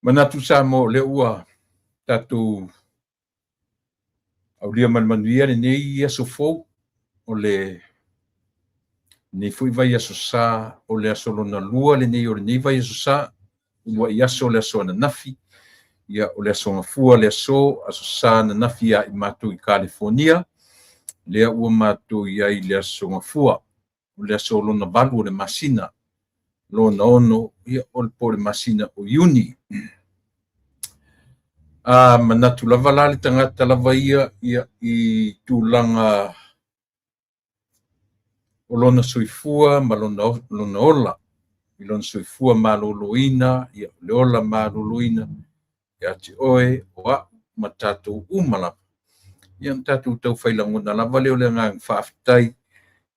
Manatu sa mo le ua tatu aulia manmanuia le nei aso fou o le nei fui vai aso sa o le aso lona lua le nei o le nei vai aso sa ua i aso le aso ananafi ia o le aso ngafua le aso sa ananafi ia i mātou i California lea ua mātou ia i le aso ngafua o le aso lona valu o le masina lona ono ia o le po le masina o iuni. Manatu lava la le tangata lava ia i tūlanga o lona soifua ma lona ola i lona soifua maloloina ia le ola maloloina ia te oe o a ma tātou uma lava ia tātou tau failangona lava leo le ngang whaafetai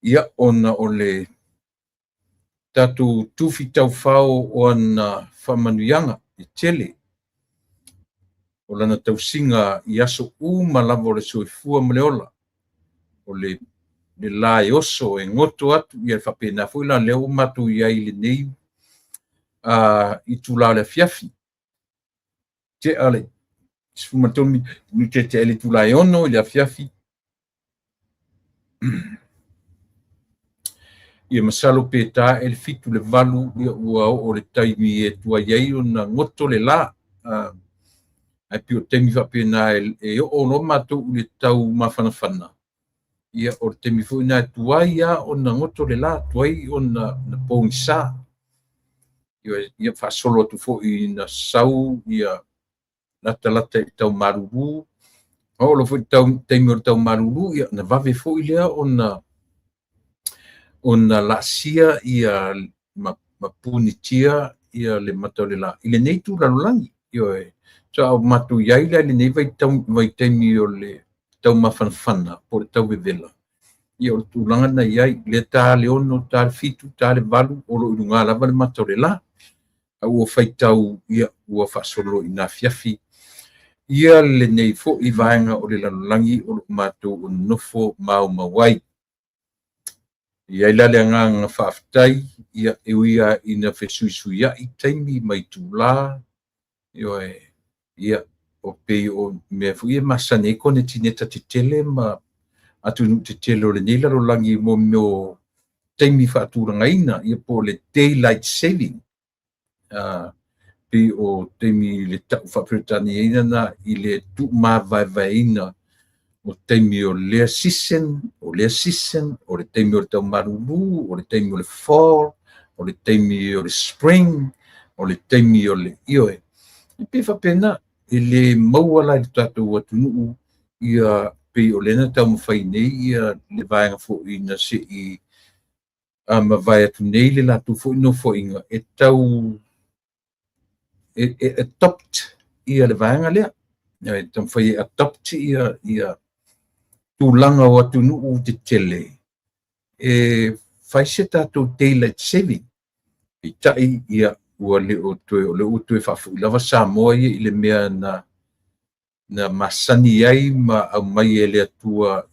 ia ona o le tātou tufi tau whao o ana whamanuianga i tele o lana tausinga i aso uma lava o le soifua ma le ola o le la e oso e ngoto atu ia whapena fo ila leo matu ia i le nei i tula le fiafi te ale sfumatomi ni te ele tula e ono le fiafi ia masalo peta el fitu le valu ia ua o le taimi e tua iai o na ngoto le la ai pio temi whapena e o no matu le tau mawhanawhana ia o te mifu ina tuai ia o na ngoto le la tuai o na pōngisa ia whasolo tu fo i na sau ia lata i tau maruru o lo fo i tau teimi o tau maruru ia na vave fo i lea o na lasia ia mapunitia ia le matau le la i le nei tu lalulangi ia so matu iai le nei vai teimi o le tau mawhanawhana po le tau vevela. Ia o tūlanga na iai, le tā le ono, tā le fitu, tā le valu, o lo irunga lava le matau le la. A ua whaitau, ia ua whasolo i nā fiafi. Ia le nei fo i vaenga o le lalulangi o lo mātou o nofo mau mawai. Ia ila le nganga whaaftai, ia ewia ina whesuisuia i teimi mai tūlā. Ia o pei o mea fu ia masane kone tineta te tele ma atu te tele o le nei lalulangi mo meo teimi whaaturangaina ia po le daylight saving pei o teimi le tau whapretani eina na i le tu mawaiwaina o teimi o lea season o le teimi o le tau maruru o le teimi o le fall o le teimi o le spring o le teimi o le ioe i pei whapena ele maua lai tātou atunuu ia pei o lena tau mawhai nei ia le vaenga fo i na se i mawai atu nei le latu fo i no fo inga e tau adopt ia le vaenga lea e tau mawhai adopt ia tūlanga o atunuu te tele e whai se tātou daylight saving i tai ia ua le o tue whafu i lava Samoa ia i le mea na masani ai ma au mai e le atua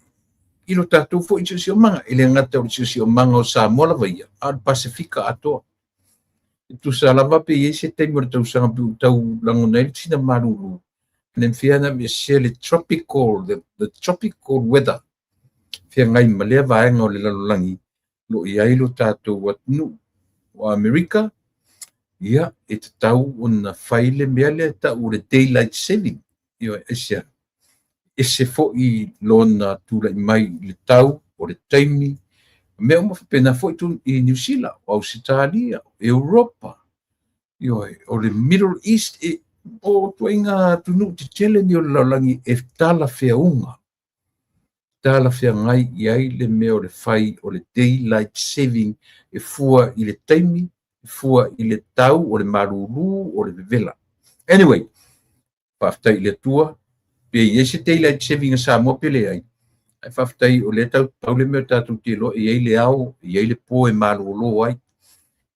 i lo tātou fo i si o manga i le ngata o si o manga o Samoa lava ia al Pasifika atoa i tu sa lava pe i se teimi o le tau sanga pi tau langona i tina maruru nem fia na me se le tropical the tropical weather fia ngai ma lea vaenga o le lalulangi lo i ai lo tātou atunu o Amerika ia e te tau o na whaile mea lea tau le daylight saving ia ese fo i lona tula i mai le tau o le taimi mea uma whapena fo i New Zealand o Australia o Europa ia o le Middle East o tuainga tunu te tele ni o laulangi e tala whea unga tala whea ngai iai le mea o le whai o le daylight saving e fua i le taimi fua i le tau o le maruru o le vevela. Anyway, whaftai le tua, pe i ese daylight saving a Samoa pele ai. Ai whaftai o le tau le mea tātou te lo, i ai le au, i ai le po e maruru ai,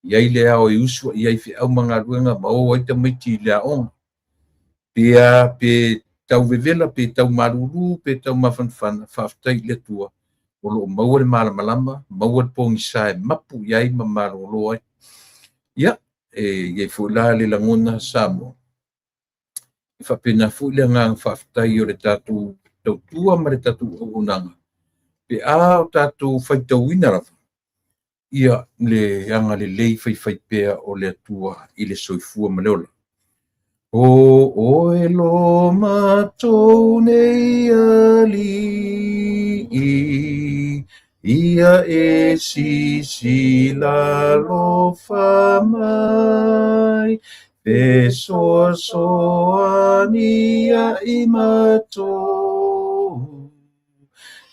i ai le au e usua, i ai au mga ruenga, ma o ai tamaiti le aonga. Pe tau vevela, pe tau maruru, pe tau mawhanwhana, whaftai le tua. O lo maua le malamalama, maua le pōngisa e mapu, i ai ma maruru ai. Ia, e fo la le langona Samoa. whapena fu le ngang whaftai o le tatu tautua ma le tatu unanga. Pe a o tatu whaitauina rafa. Ia le anga le lei whaipea o le atua i le soifua ma leola. O e lo mātou nei ali ia e si la lo whamai pe soa ni i mātou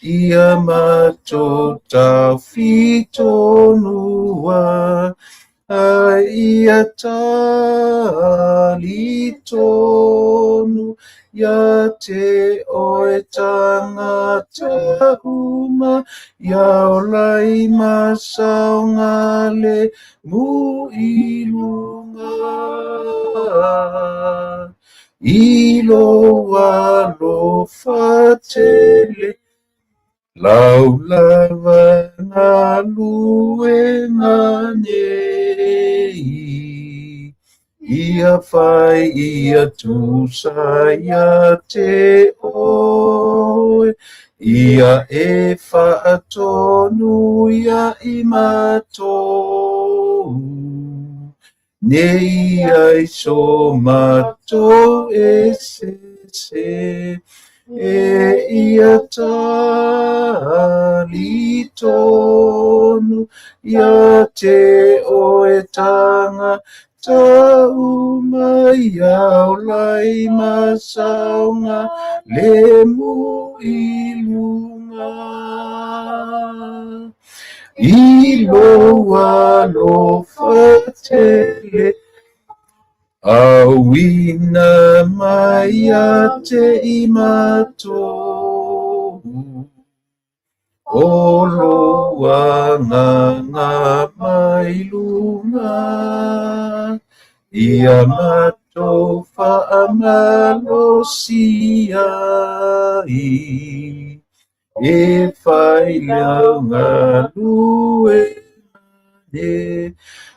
ia mātou tau whitonua ia tali tonu ia te oe tangata uma ia olai masaunga le mu ilunga ilo walo fatele lau lava ngā lue ngā nei ia whai ia tūsa ia te oe ia e whaatonu ia i mātou nei ai so mātou e se ia tali tonu ia te oe tanga tau mai au lai masaunga le mu ilunga ilo alo fatele Awina maya te imato Olo wanga mailunga Ia mato faamalo siai E failanga lue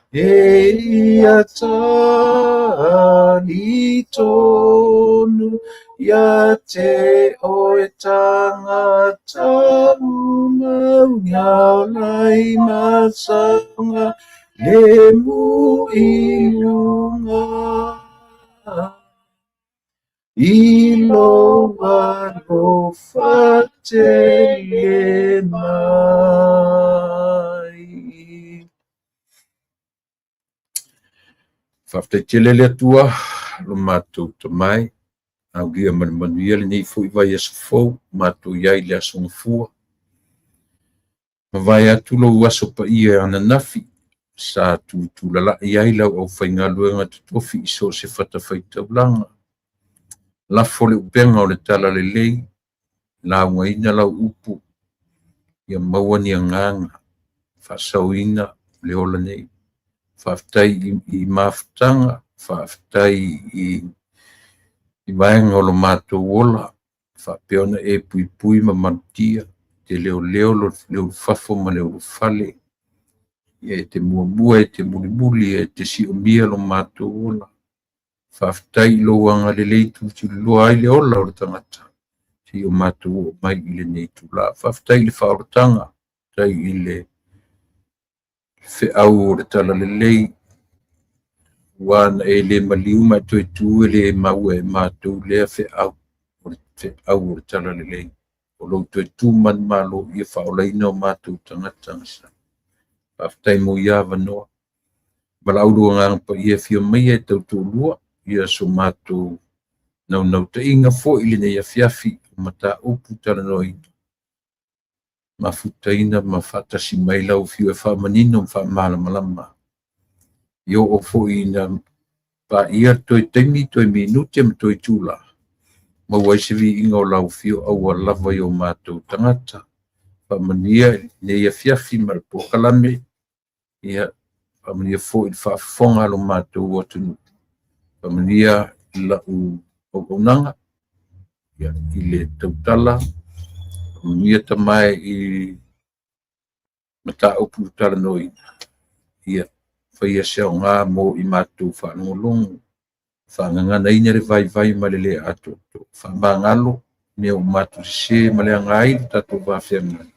ia tali tonu ia te oe tangata umau ngau lai masanga le mu ilunga ilo wano fatele mai Whaftaitele le atua, lo mātou ta mai, au gia manuia le nei fo i vai aso fau, mātou iai le aso ngafua. Ma vai atu lo aso pa ia ana nafi, sa tu lala iai lau au whaingaluenga tutofi iso se whatawhaitau langa. La fole upenga o le tala le lei, la ngaina lau upu, ia maua ni anganga, whasauina le ola nei. Whaftai I mafutanga, whaftai I vaenga o lo mātou ola, whapeona e pui ma manutia, te leo lo whafo ma leo whale, e te mua e te muli e te si omia lo mātou ola, whaftai lo wanga le leitu si loa ai le ola o le tangata, si o mātou o mai I le neitu la, whaftai le whaorotanga, tai I le fe au o le tala le lei wana e le maliu mai toi tu le mau e mātou lea fe au o le tala le lei o lo toi tu man malo ia whaolaina o mātou tangata ngasa paftai mo ia wanoa malauru ngang pa ia fio mai e tau tō lua ia so mātou nau ta inga fo ili ne ia fiafi mata upu tala noi mafutaina mafatasi mai lau fio e whamanino malama. Yo o fo ina pa ia toi temi toi minute ma toi tula. Ma waisivi inga o lau fio au a lava yo mātou tangata. Whamania ne ia fiafi marpo kalame. Ia whamania fo i whafonga lo mātou watunu. Whamania la u unanga. Ia ile tautala. Ia tamai I mata upu tala noi ia whaia seo ngā mō I mātou whanongolongo whaangangana ina le vai ma le ato. Whaambangalo mea o matu se ma le angai tato whawhiangai.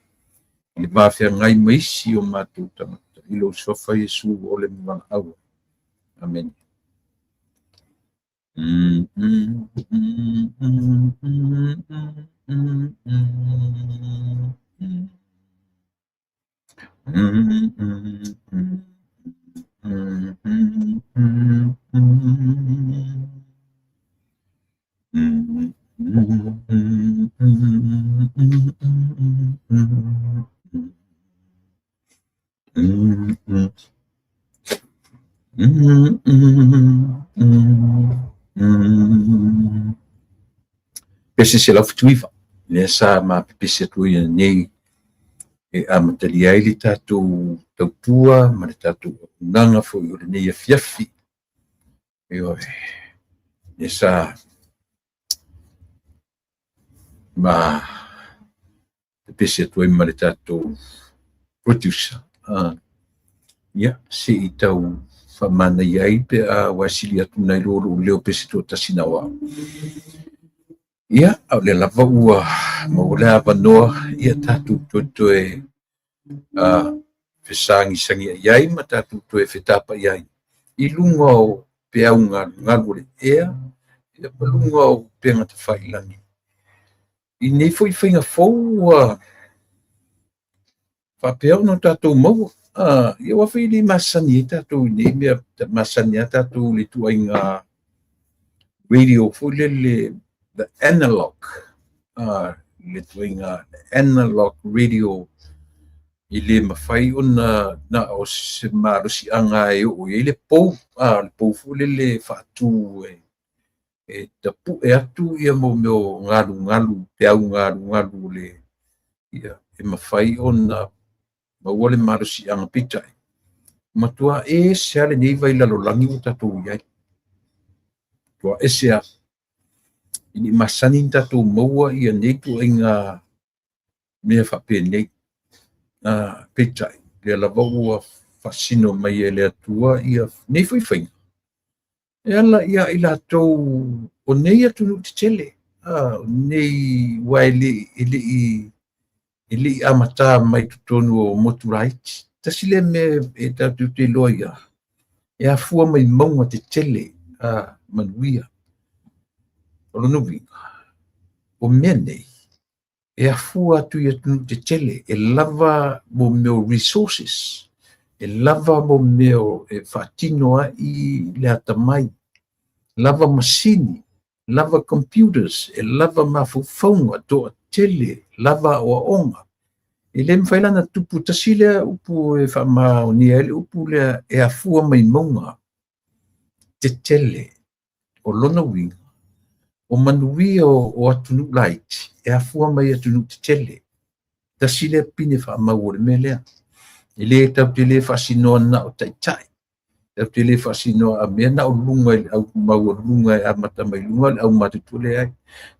Le whawhiangai maisi o matu tamata. Ilo sofa Yesu o le mwanga awa. Amen. Pese se la futuiva le sa ma pese tu nei e amatali ai le tatou tautua ma le tatou nanga fo i nei a fiafi le sa ma pese tu ma le tatou producer ia se i tau whamana iai pe a wasili atu nai loro leo pese tu tasina wa ia au le lava ua ma o le avanoa ia tatou toe fesangisangi iai ma tatou toe fetapa iai i lunga o pe au ngalu le ia lunga o pe ngata whailani i nei foi whainga fau whapea no tatou mau ia wawhi li masani e tatou nei mea masani a tatou le tuainga radio foi le the analog le tuainga analog radio i le mawhai o na o se marusi anga e o i le pou fu le whaatu e tapu e atu ia mo meo ngalu te au ngalu le ia e mawhai o na maua le marusi anga pitai matua e se ale nei vai lalolangi o tatou iai tua e se a ini masani tatou maua ia nei tu inga mea whape nei pitai le lava ua fasino mai e le atua ia nei fai whainga e ala ia i latou o nei atu nu te tele nei waili ili amata mai tutonu o moturaiti tasile me e tatu te loia e a fua mai maunga te tele manuia o lono vinga o mea nei e a fua atu ia tunu te tele e lava mo meo resources e lava mo meo e whaatinoa i le atamai lava masini lava computers e lava mafufaunga to a tele lava o onga e le mwhailana tupu tasile upu e whama o nia ele upu le e a fua mai maunga te tele o lona winga o manuia o atunu light e a fua mai atunu te tele tasile pine whama o le melea e le tau te le whasinoa na o taitai tau te le whasinoa a mea na o lunga au mau o lunga e amata mai lunga au matutule ai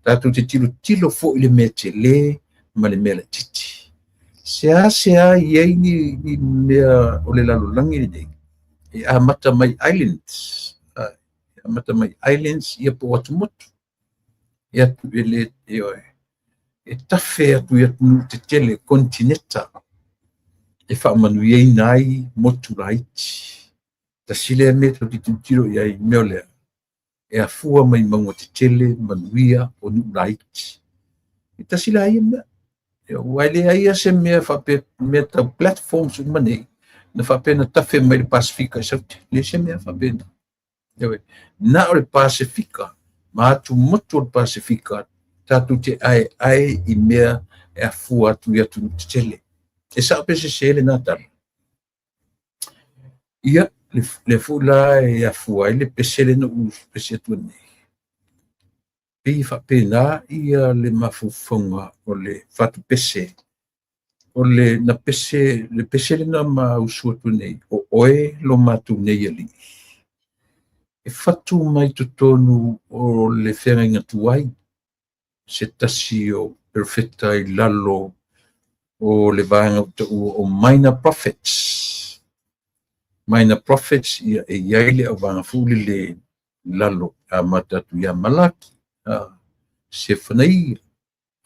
tatu te tilo fo ile mea te le ma le mea la titi sea iei ni mea o le lalolangi nei e amata mai islands amata mai islands ia po atu motu ia tu ele e tafe atu ia tu te tele kontinenta e whaamanu iei nai motu raiti tasile me tau titutiro iai mea lea e a fua mai maunga te tele manuia o nu raiti e tasile aia mea waile aia se mea whape mea tau platforms umane na whape na tafe mai le Pasifika i sauti le se mea whape na o le Pasifika ma atu motu o le Pasifika tatu te ai i mea e a fua atu i atu te tele e sa pese se le natala ia le fula e a fua i le pese le no pese atu nei pi whapena ia le mafufonga o le whatu pese o le na pese le pese le na ma usuatu nei o oe lo matu nei ali e whatu mai tutonu o le whenga tuai se tasi o perfecta i lalo o le vanga o minor prophets ia e iaile o vanga fuli le lalo matatu ia Malaki, Sefanaia,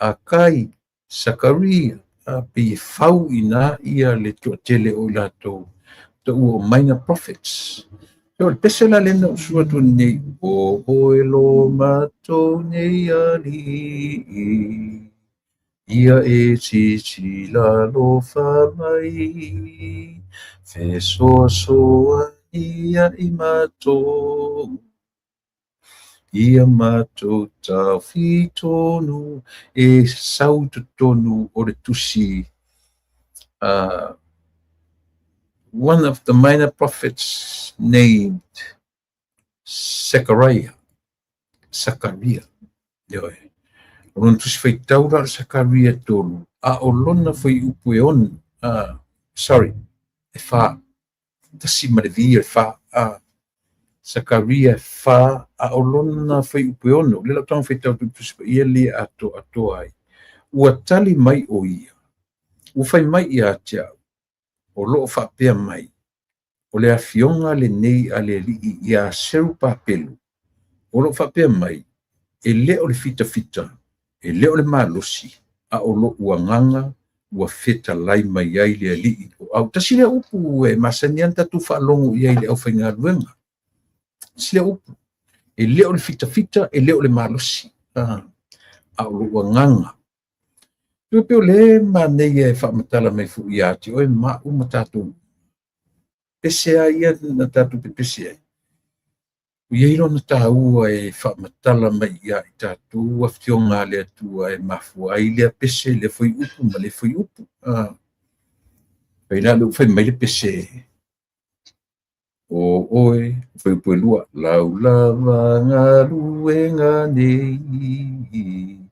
Akai, Sakaria, pe fau ina ia le tuatele o latou ta ua minor prophets. So le pese la lena usua tu nei o e lo matou nei ali ia e titi la lo fa mai fe soa ia i matou ia matou tawhi tonu e sau tonu o le tusi. One of the minor prophets named Zechariah. Yoi. Ron tusi fai taura Zechariah tolu. A olona fai upu e on. Sorry. E fa. Tasi marevi e fa. Zechariah fa. A olona fai upu e ono. Lela tanga fai taura tusi fai ia li ato ai. Ua tali mai o ia. Ua fai mai ia atia. O loo whapea mai, o le awhionga le nei a le li i a seru pāpelu. O loo whapea mai, e leo le fita, e leo le mālosi, a o loo uanganga, ua feta lai mai ai le li i. Au tasi le upu e masanian tatu whaalongo i ai le au whainga luenga. Si le upu, e leo le fita, e leo le mālosi, a o loo uanganga. Tupeo le manei e whaamatala mai fu i ati, oe mau matatu. Pese ai na tatu pe pese ai. Uieiro na tāua e whaamatala mai i ati tatu, aftionga le atua e mafu ai lea pese le foi upu, ma le foi upu. Pei la lu fai mai le pese. O oe, foi upu e lua, lau lava ngā luenga nei.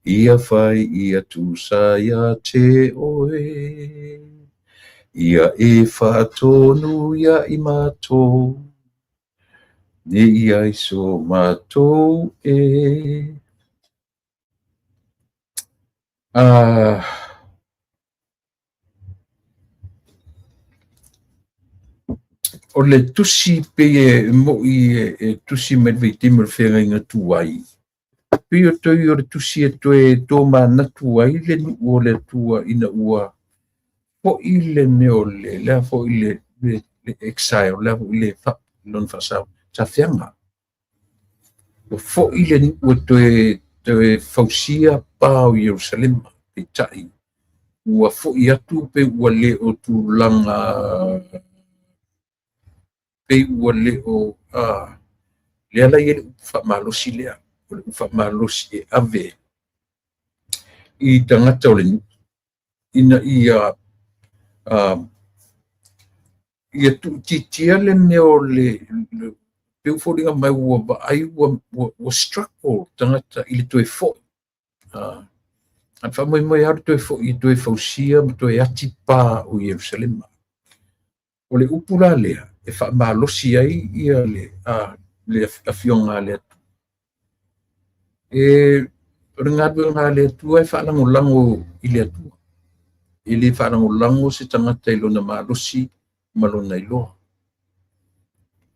Ia fai ia tusa ia te oe. Ia e whaatonu ia i mātou. Ne ia i so mātou e. O le tusi pe e mo i tusi medvei timur whenga inga tuai. Pio toi o le tusi e toe tō mānatu ai le nu o le tua ina ua po i le neo le po i le exile, le po i le non fasau, ta whianga. Po i le ni ua toe fausia pāo Jerusalem, pe tai. Ua po i atu pe ua le o tu langa, pe ua le o, le ala i le ufa malosi lea. Ufa malosi e ave i tangata o le nu ina ia tu titia le meo le peu fōringa mai ua ba ai ua struggle tangata i le toe fōi an whamai mai haru toe fōi i toe fausia ma toe ati pā o Jerusalema o le upura lea e wha malosi ai ia le afionga le ringadu nga le tua e whalango i le atua. I le whalango se tangata ilo na malosi malona ilo.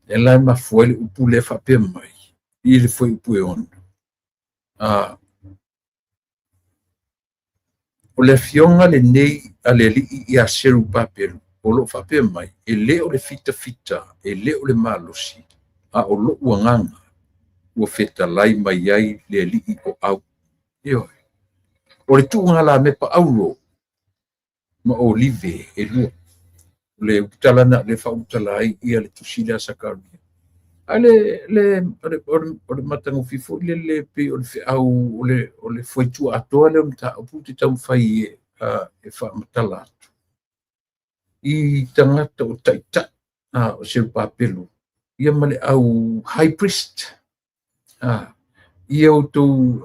E lai mafua le upu le whapea mai. I le foi upu e ono. O le fionga le nei a le li i a seru papelu. O lo whapea mai. E leo le fita, e leo le malosi. A o lo uanganga. Ua feta lai mai ai le li o au. Ioi. O le tuunga la me pa auro. Ma o live e lua. Le utala na le whautala ai ia le tusila sakaria. A le matango fifo le pe o le au o le foitua atoa le mta o puti tau whai e whaamatala atu. I tangata o taita o sel papelu. Ia male au high priest. Ia o tau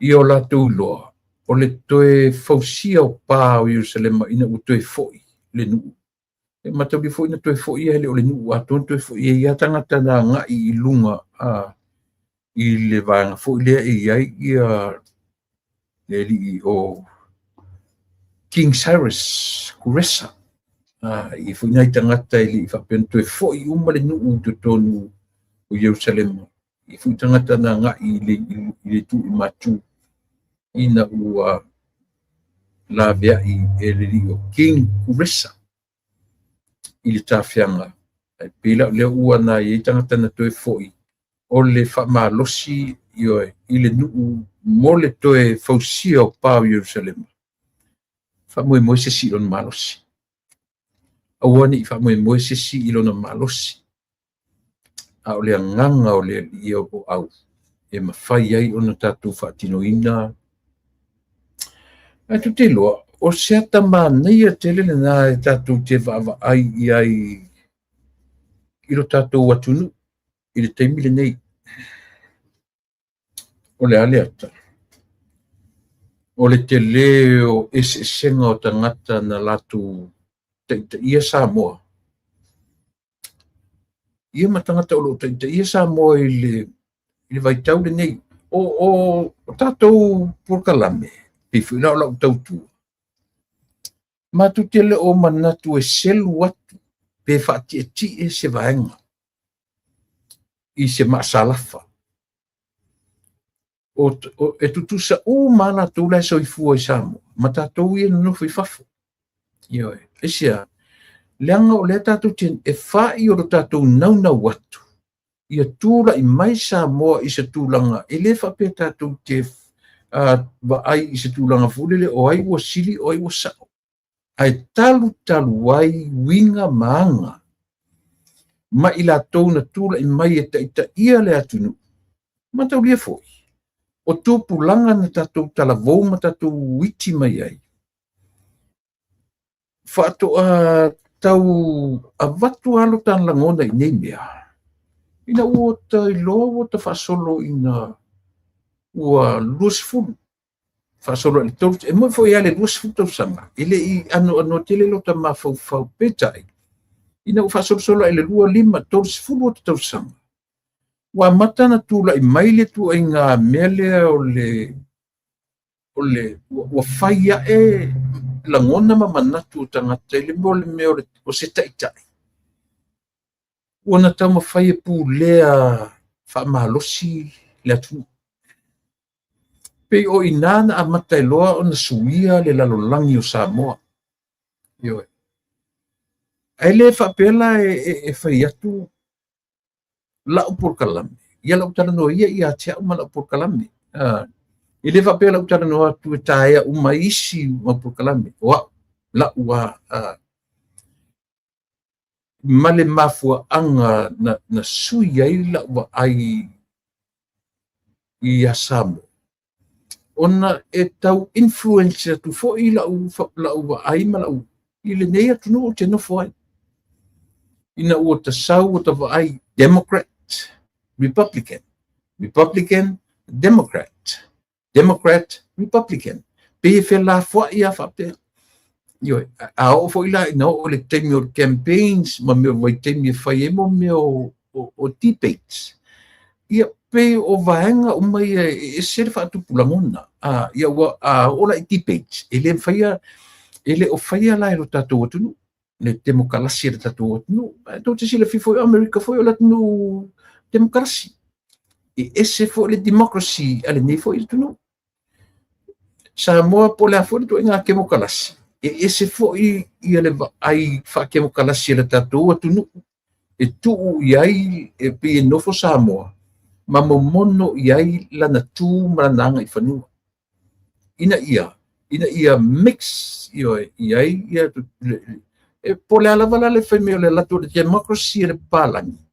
ia o la tau loa. O le toe fausia o pā o Jerusalema ina o toe foi le nuu. E matau li foi na toe foi ia hele o le nuu aton toe foi ia tangata na ngai i lunga i le vanga foi lea e iai ia le li o King Cyrus Kuresa. I whinai tangata ili i whapentu e foi uma le nuu tu tonu o Jerusalem. I whi tangata na ngā i le tu i matu ina ua la vea i e le rio King Kuresa i le tāwhianga. Pila leo ua na i tangata na toe foi o le whamalosi i le nuu mo le toe fausia o pāo Jerusalem. Whamoe moe se si lona malosi. Awane i whamoe moe se si i lona malosi. A o le anganga o le i o au. E mawhai ai ona tātou whaatinoina. A tu te loa, o seata mānei a tele le nā e tātou te whaava ai i ai i lo tātou atunu i le teimile nei. O le ale ata. O le te leo esenga o tangata na latu ia Samoa. Ia matangata o lo ia Samoa i le vaitau le nei. O tātou porkalame. Pe whina o lau tautua. Ma tu te le o manatu e selu atu. Pe whaati e ti e se vaenga. I se maasalafa. E tutusa o mana tu lai so i fua i Samoa. Ma tātou ia nufu i fafu. Ioe. E sia. Leanga o le tātou tien e whai o tātou nauna watu. Ia tūla i mai Samoa i se tūlanga. E le whape tātou te wa ai i se tūlanga fulele o ai ua sili o ai ua sao. Ai talu ai winga maanga. Ma i la tau na tūla i mai e taita ia le atunu. Ma tau lia foi. O tūpulanga na tātou talavou ma tātou witi mai ai. Whaato tau a watu alo tan langona i nei mea. Ina ua ta i loa ta whasolo ina ua luasfulu. Whasolo i tau, e moi foi ale luasfulu tau sanga. Ile i ano tele lo ta mawhau petai. Ina ua whasolo solo ele lua lima tau sfulu o tau sanga. Wa matana tula i maile tu ai ngā mele o le ua whaia e langona ma manatu o tangata i le mea o se taitai. Ua na tau ma whaia pu lea whaamalosi le atu. Pei o inana a matai loa o na suia le lalolangi o Samoa. Ioe. Ai le whapela e whai atu lau porkalame. Ia lau tala noa ia tia uma lau porkalame. I le whapea lau tala noa tu e taea uma isi ma porkalame. Wa, lau wa male mafua anga na sui ai lau wa ai i a Samoa. Ona e tau influencer tu fo i lau wa ai ma lau. I le nei atu no o te nofo ai. Ina ua ta sau o ta wa ai Democrat. Republican, Democrat, Republican. Pe fe la fo ia fa pe. Yo, a o fo ila no o le temi o campaigns ma me vai temi fai e mo me o debates. Ia pe o vaenga o mai e se fa tu pulamona. Ia wa o la debates. Ele faia ele o faia la ro tatu tu le demokrasi le tatu no. To te sila fi fo America fo la no demokrasi. E ese fo le democracy ale nei fo itu no. Samoa po la fo to nga demokrasi. E ese fo i le ai fa demokrasi le tatu atu no. E tu iai e pe no fo Samoa. Ma momono iai la na tu mananga i fanu. Ina ia mix iai ia e po le ala vala le fe me le la to democracy le palangi.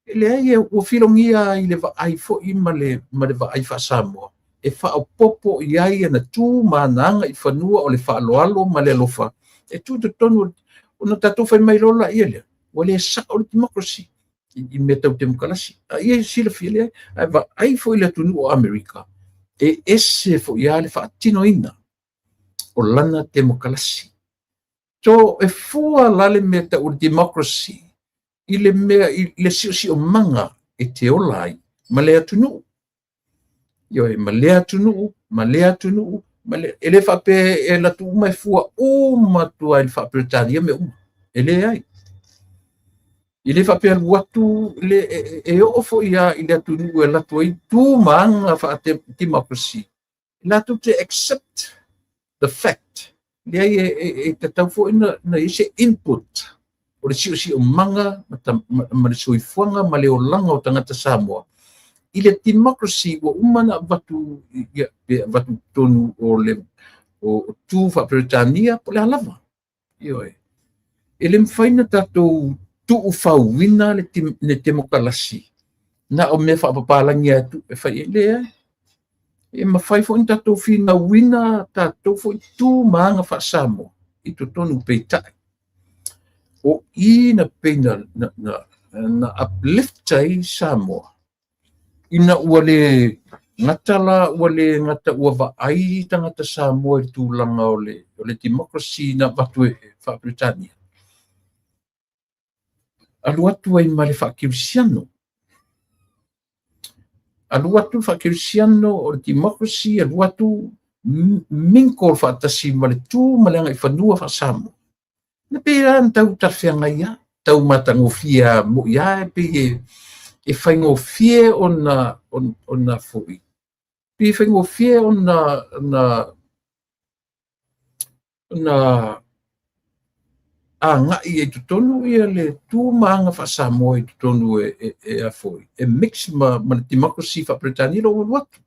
Ele ai o filongia i le ai fo i ma le ai fa Samoa e fa o popo i ai na tu mananga i fanua o le fa aloalo ma le lofa e tu te tonu ona tatu fa mai lola ile o le sa o le democracy i meta o demokrasi ai sila file ai fo ile tunu o America e ese fo ia le fa tinoina o lana demokrasi to e fua lale meta o democracy i le mea, i le si o manga e te olai, ma lea tunu. Ioe, ma lea tunu, Male ele fa pe e la tu mai fua uma tua il fa Britania me ele ai ele fa pe watu le e o fo ia ile tu nu la tu tu manga fa democracy la tu te accept the fact le e te tau fo na ise input o le si o manga ma le sui fuanga ma le o langa o tangata Samoa ile democracy o umana watu watu tonu o le o tu fa Britania po le alava io ele mfaina tatou tu ufauina le demokrasi na o me fa papalangi atu e fai ele e mafai fo tatou fina wina tatou fo tu manga fa Samoa i to tonu peitai o ina peina na upliftai Samoa ina wale ngatala wale ngata uwa ai tangata Samoa i tūlanga o le democracy na watu e fa Britania. Alu atu ai male whakirisiano. Alu atu whakirisiano o le democracy, alu atu minko o whaatasi male tū malanga i whanua wha Samoa. Na pera an tau tarwhianga ia, tau matangofia mo ia e pe e whaingofie o na fui. Pe whaingofie o na ngai e tutonu ia le tū maanga wha Samoa i tutonu e a fui. E mix ma democracy wha Britania lo watu.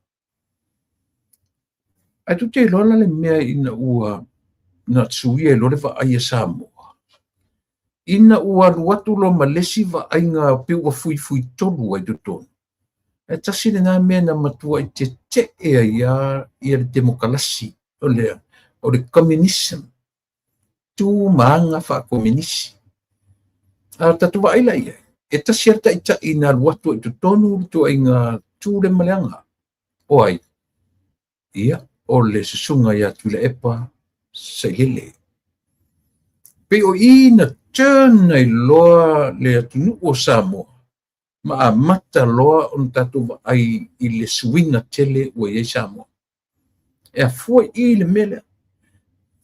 Ai tu te lola le mea ina ua na tsuia e lore wha aia Samoa. Ina ua luatu lo malesi wa ainga piwa fui tolu ai tutonu. E tasi le ngā mea na matua i te ia le demokrasi o le communism. Tu maanga wha komunisi. Tatu wa aila ia. E tasi arta ita ina luatu i tutonu tu ainga tu le maleanga. O ai. Ia o le susunga ia tu le epa sa hele. Pe o ina turn ai loa le atunu o Samoa. Ma mata loa on tatu ai i le suinga tele o e Samoa. E a fua i le mele.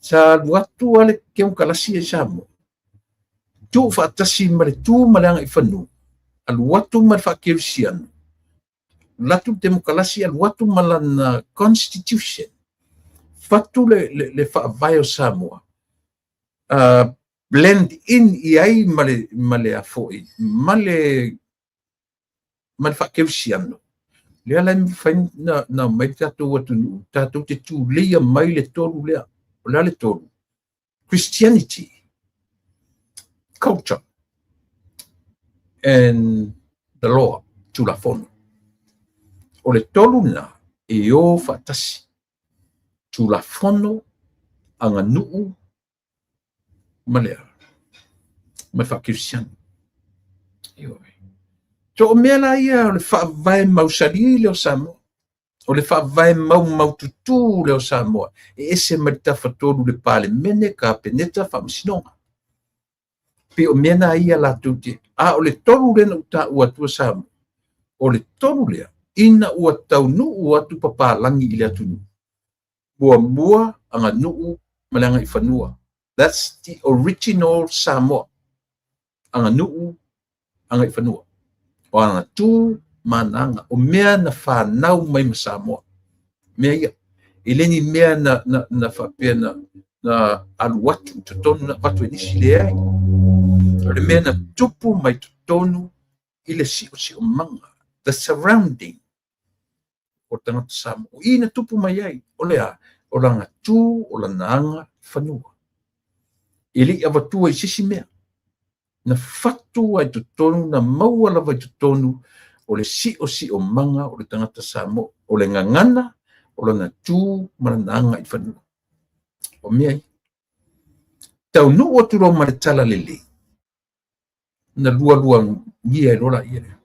Sa watu ale ke un kalasi e Samoa. Tu fatasi mare tu malanga i whanu. Al watu mar whakirisiano. Latu demokrasi al watu malana constitution. Fatu le whaavai o Samoa. Blend in i ai male a foi. Male whakirisiano. Lea lai mwhain na mai tātou watunu. Tātou te tū leia mai le tolu lea. O lea le tolu. Christianity. Culture. And the law. Tula fono. O le tolu na e o whatasi. Tula fono anga nuu malea. Mai whakirisiano. Ioi. So o mea la ia o le whaavai mausari leo Samoa. O le whaavai maututu leo Samoa. E ese marita whatoru le pale mene ka peneta whamisinonga. Pe o mea na ia la tuti. O le toru lena uta ua tua Samoa. O le toru lea. Ina ua tau nuu atu papalangi i le atunu. Mua anga nuu malanga i whanua. That's the original Samoa. Anga nuu anga i whanua. O anga tū mananga. O mea na whanau mai ma Samoa. Mea ia. Eleni mea na whapea na aluatu. Tutonu na watu enisi lea. O le mea na tupu mai tutonu i le si o manga. The surrounding. O tangata Samoa. O ina tupu mai ai. O lea. O langa tū o la naanga whanua. Ili awatua i sisi mea. Na whatu ai tutonu, na maua lava i tutonu, o le si o manga, o le tangata Samoa, o le ngangana, o le nga tū maranaanga i whanua. O mea i. Tau nu o turo maritala lele. Na lua ngia e rola i ere.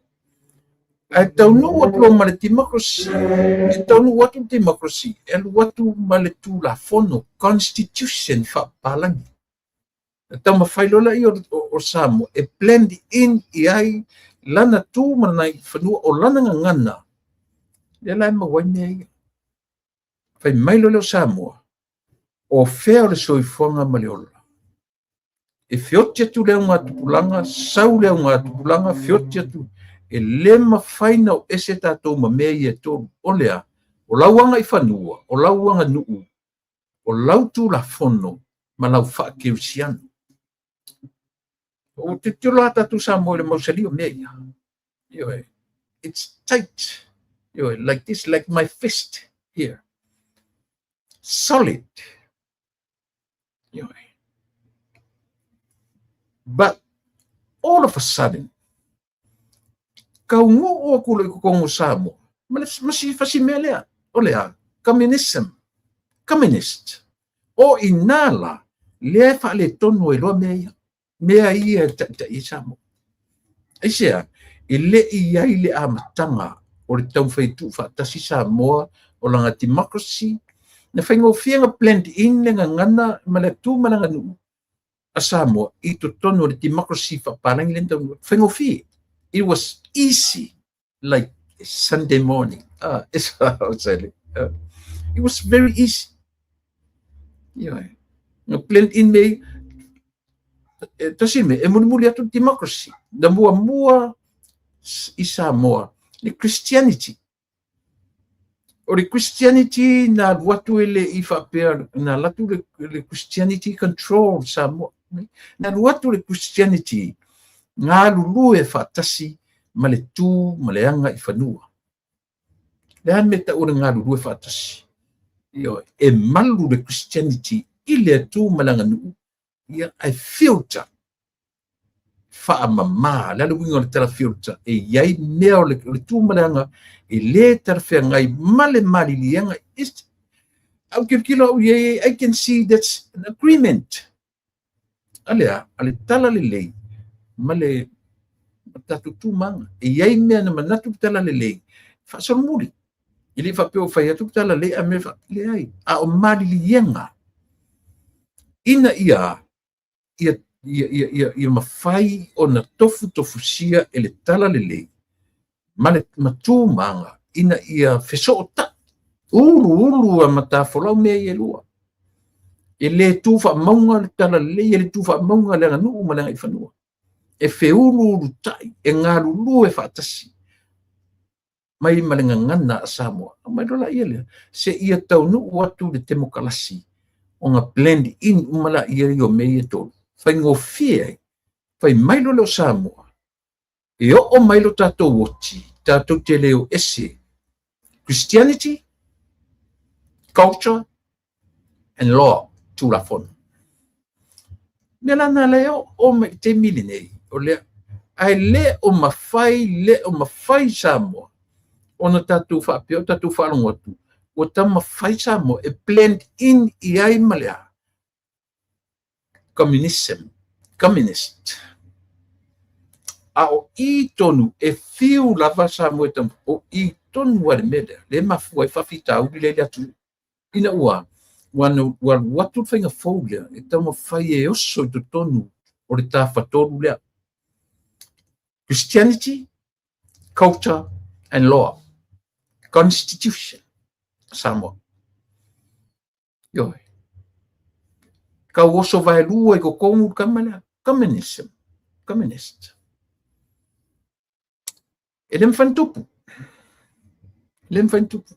Ai tau nu o turo mare democracy. E tau nu watu democracy. E lu watu male tū la fono, constitution whapalangi. Tau mawhailola i o Samoa, e blend in i ai lana tū manai whanua o lana ngangana. Ia lai mawai mea ia. fai mailo leo Samoa, o fea o le soifonga maliola. E fioti atu leo ngā tupulanga, sau leo ngā tupulanga, fioti atu, e lema faina o ese tātou ma mea i e tōru, o lea, o lauanga i whanua, o lauanga nuu, o lautu la fono, ma lau wha keusiano. O te tiro ata tu Samoa le mausali o mea ia. Ioe, it's tight. Ioe, like this, like my fist here. Solid. Ioe. But all of a sudden, kau ngu o kule ko kongo Samoa, masi fasi mea lea, o lea, communism, communist, o inala, lea fa le tonu e loa mea ia ta i Samoa. Aisea, ile ia ile amatanga, o le tau feitu fa tasi Samoa, o langa democracy, na whaingo whianga blend in le ngana, ma le tu malanga nuu, a Samoa, i to tonu o le democracy fa parangi le tau, whaingo whi. It was easy, like Sunday morning. It was very easy. Yeah. Blend in me, tasime, e muli atu democracy. Da mua i Samoa, le Christianity. O le Christianity na watu ele i whapea, na latu le Christianity control Samoa. Na watu le Christianity, ngā lulu e whaatasi, ma le tū, ma le anga i whanua. Le han meta ora ngā lulu e whaatasi. E malu le Christianity, i le tū malanga nuu, ia ai filter. Whaamama, lalo wingo le tala filter, e iai mea o le tū malanga, e le tara whea ngai male mali lianga, au kila au iei, I can see that's an agreement. Ale tala le lei, male tatu tu manga e iai mea na manatu tala le lei fa so muri ili fa pe o fa tu tala le a me fa le ai a o mali lienga ina ia mafai o na tofu sia ele tala le lei male matu manga ina ia feso ta ulu a matafola me ia lua ele tu fa maunga tala le ele tu fa maunga le nganu malanga i fanua e feulu tai e ngā lulu e whaatasi. Mai malenga ngana a Samoa. Mai rola ia lea. Se ia tau nu watu le temokalasi. O ngā blend in umala ia rio me ia tolu. Whai ngō fie. Whai mailo leo Samoa. E o mailo tātou woti. Tātou te leo ese. Christianity, culture, and law. Tūla whonu. Mela nā leo o me te mili nei. O le ai le o mafai Samoa ona tatu fa pio tatu fa longo tu o ta mafai Samoa e blend in i ai malea communist a o i tonu e fiu lava Samoa tam o i tonu wa le mafu ai fa fita u le atu ina ua watu whainga faulia e ta mafai e oso i tonu o le ta fatonu lea Christianity, culture, and law. Constitution. Samoa. Yoi. Kau oso vai lua i ko kongu kamala. Communism. Communist. E lem whantupu.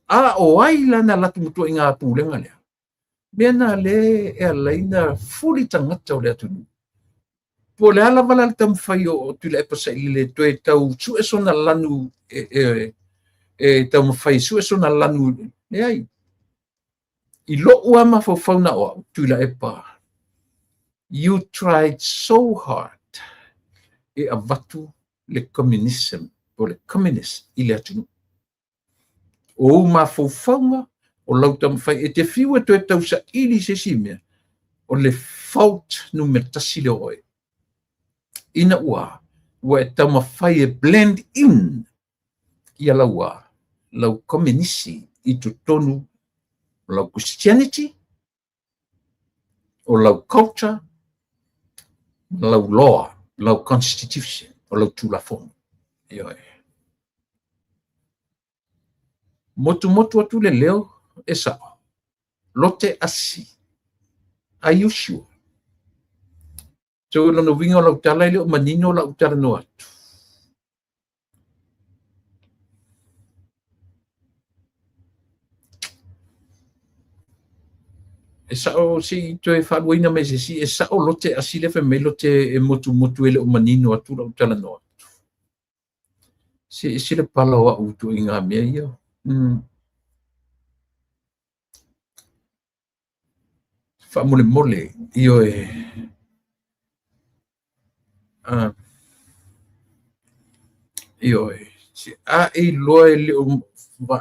A o ai lana latu mutua i ngā pūlenga lea. Mea nā le e alaina furi tangata o lea tunu. Po le ala wala le tamu whai o tula e pasa i le toe tau su e sona lanu tamu whai su e sona lanu le ai. I lo uama fo fauna o tula e pa. You tried so hard e avatu le communism o le communist i le atunu. O ma fo fauna o lau tamu whai e te fiu e toe tau sa ili se simea o le fault numertasi le oe. Ina ua e tau mawhai e blend in i ala ua lau komunisi i tu tonu lau Christianity o lau culture lau law, lau constitution o lau tūlafonu. Ioe. Motu atu le leo e sao. lote asi. Are you sure? So lana winga lau tala ile o manino lau tala no atu. E sao si toe whaluina me se si, e sao lote asi le me lote e motu ele o manino atu lau tala no atu. Si le pala wa utu inga mea ia. Whamule mole, io e si a e loa e le o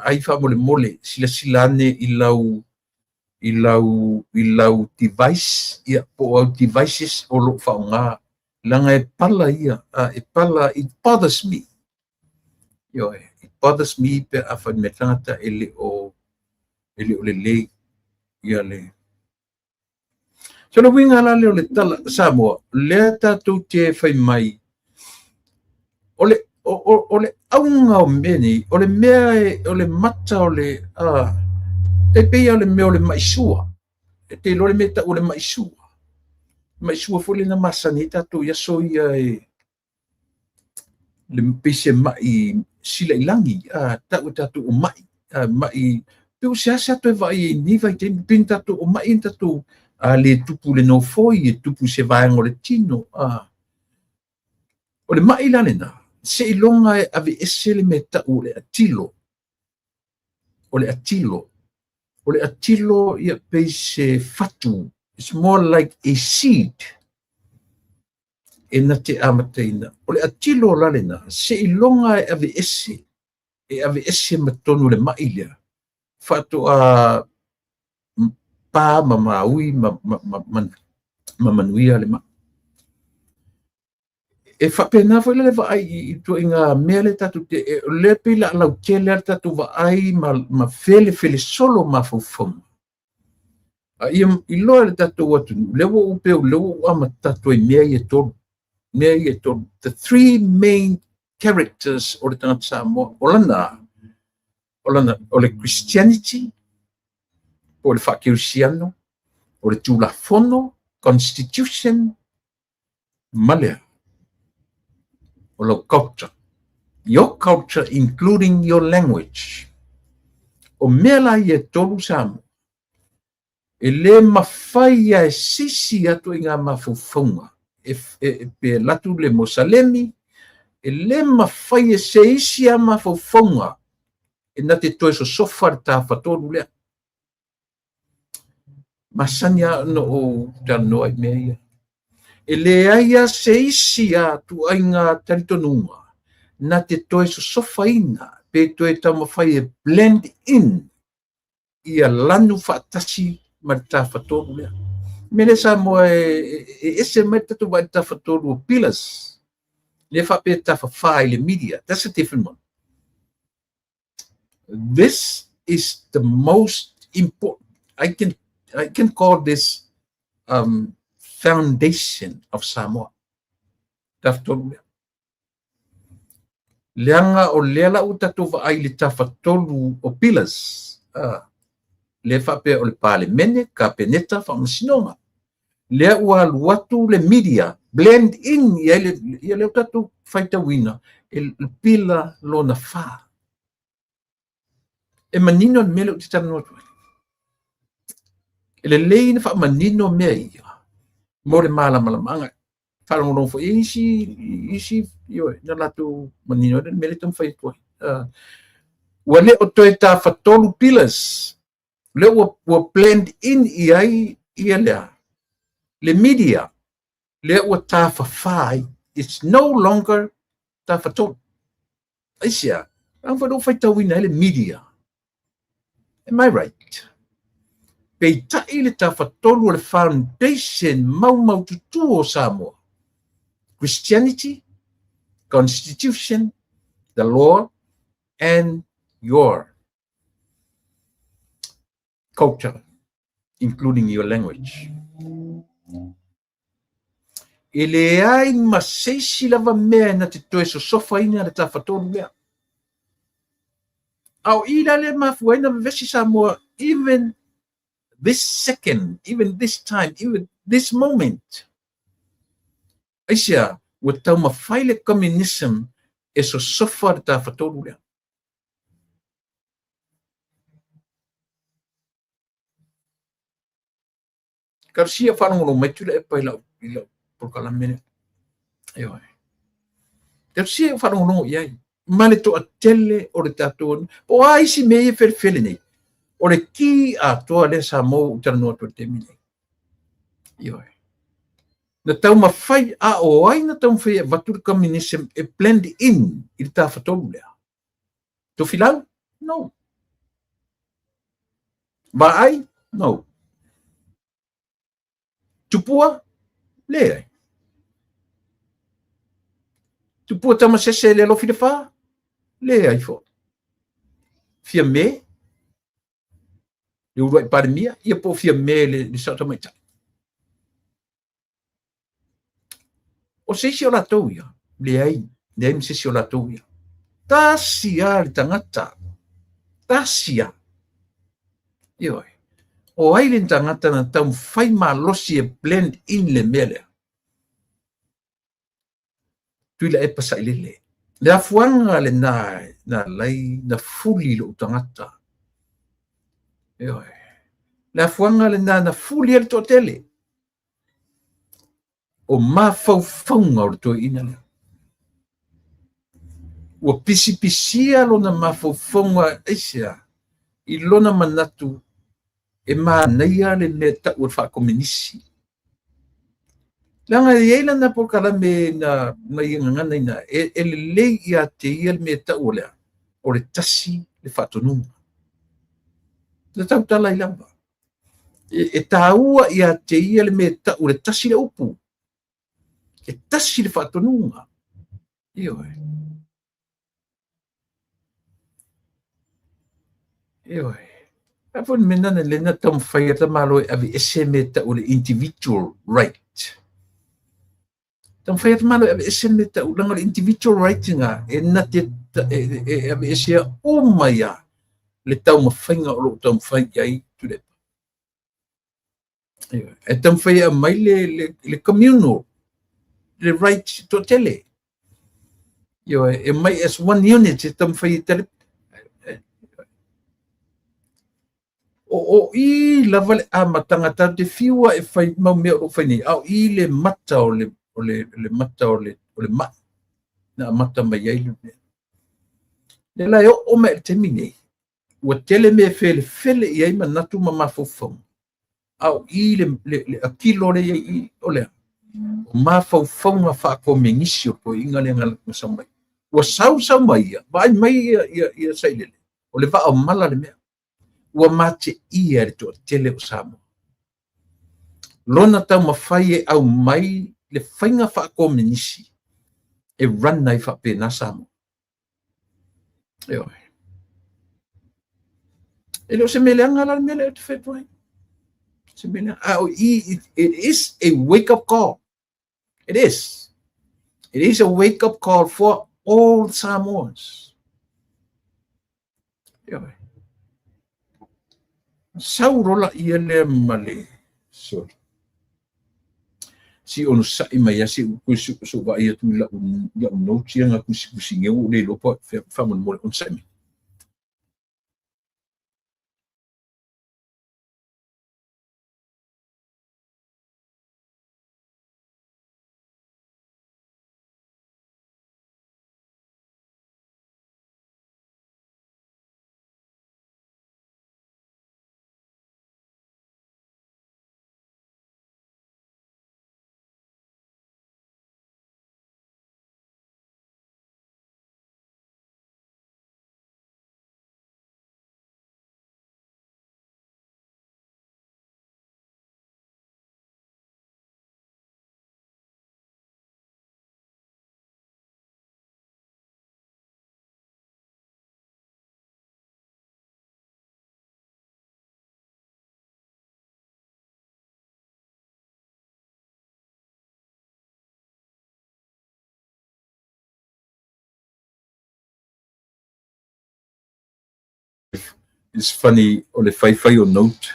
ai whamule mole, sila ane i lau device, ia po au devices o lo whaunga, langa e pala ia, e pala, it bothers me. It bothers me pe a whan me tangata ele o le ia le. So na winga la leo le tala Samoa, le tātou te whai mai, ole aunga o meni, ole mea o le mata o le, te pia o le mea o le maisua, te lore meta o le maisua fole na masani tātou yaso ia e, le mpese mai sila ilangi, tātou o mai, peo seasa toi vai ni vai te pin tātou o mai tātou, le tupu le no foi, e tupu se vaenga o le tino. O le mai lane na, se ilonga e ave esele me tau le atilo. O le atilo ia pei se fatu. It's more like a seed. E na te amateina. O le atilo lane na, se ilonga e ave ese matonu le mai lea. Fatu a pa mamaui mamanuia le ma e whapena foi le vai i tu inga mele tatu te le pila lau tele tatu vai ma fele solo ma fofom i lo le tatu watu le wo upe le wo ama tatu e mea to the three main characters o le tangata Samoa olana o le Christianity o le whakiusiano, o le tulafono, constitution, malea, o le culture. Your culture, including your language. O mea la i e tolu Samoa. E le mawhai e sisi atu i ngā mawhauwhaunga. Pe latu le Mosalemi, e le mawhai e se isi a mawhauwhaunga. E na te toe so sofa ta whatoru lea. Masanya no o tano ai mea. E le aia se isi a tu ai ngā taritonunga. Na te toe so sofaina, pe toe tamawhai e blend in i a lanu whaatasi ma ta whatoru lea. Mele sa moa e ese mai tatu vai ta whatoru o pillars. Le whape ta whawhai le media. That's a different one. This is the most important. I can call this foundation of Samoa. Taftoru. Leanga o lela utatu vai le tafatoru o pillars. Le fape o le palemene ka peneta fa masinonga. Le ua luatu le media blend in ia le utatu faita wina el pila lona fa. E manino mele utitanu atu. Ele lei na fa manino mea ia. Mo le malamalanga. Wharangono fo isi yo na latu manino den mele tam fai toi. Wale o toi ta fatolu pillars. Le ua blend in ia lea. Le media. Le ua ta fai. It's no longer ta fatolu. Aisia. Ang wado fai tawina le media. Am I right? Pei tai le tawhatolu le foundation mau tutu o Samoa. Christianity, Constitution, the law, and your culture, including your language. Ele ai maseisi lava mea na te toe so sofa ina le tawhatolu mea. Au ila le mafuaina vesi Samoa, even this second, even this time, even this moment. Aisia, ua tau mawhai le communism e so sofa le tāwhatoru lea. Karsia whanongono mai tula e pai lau porkala mene. Eo ai. Karsia whanongono iai. Male to a tele o le tātua. O aisi me e whele nei. O le ki a toa le sa mou utara noa to te mine. Eo ai. Na tau mawhai a o ai na tau mawhai e vatur communism e blend in i le tāwhatoru lea. To filau? No. Ba ai? No. Tupua? Le ai. Tupua tama sese le lofi le wha? Le ai fo. Fia me? Le uruai parimia? Ia po fia me le sata mai tai. O sesi o la tau ia. Le ai. Le ai sesi o la tau ia. Tasia le tangata. Tasia. Ia ai. O ai le tangata na tau whai malosi e blend in le mele. Tuila e pasai le. Le afuanga le na lai na fuli lo tangata. Ia ai. Le afuanga le na fuli le totele. O mawhauwhaunga o le toi ina le. Ua pisi-pisia lona mawhauwhaunga eisia. I lona manatu e mānaia le mea tau e whakominisi. Langa e eila na porkala me na mai ngangana ina e le lei ia te ia le mea tau lea o le tasi le whatonunga. Le tau tala i lamba. E tāua ia te ia le mea tau le tasi le upu. E tasi le whatonunga. Io e. Io e. Afon menana le na tam whaiata malo e avi ese me tau le individual right. Tam whaiata malo e avi ese me tau langa le individual right nga e na te e avi ese o maia le tau mawhainga o lo tam whaia i tule. E tam whaia mai le communal, le right to tele. Io e mai as one unit e tam whaia tele. O I lava le amatangata te fiua e whai mau mea o whai nei. Au I le mata o le mata o le ma. Na mata mai ailu mea. Le lai o mea te minei. Ua tele mea whele I ai manatu ma mawhauwhau. Au I le akilo le I o lea. O mawhauwhau nga whaako me ngisi o po inga le ngala masamai. Ua sau mai ia. Vai mai ia sailele. O le wha o mala le mea. Ua mate ia le to tele o Samoa. Lona tau mawhai e au mai le whainga whaako menisi e rana I whape na Samoa. Eo. E leo se meleanga la mele e te whetwai. Se meleanga. It is a wake-up call. It is. It is a wake-up call for all Samoans. Eo. Saurola ia le male. So. Si onu sa ima ya si so va ia tu la ya no chianga kusi ngeu le lopo fa mon mo on sami. It's funny o le whai o note.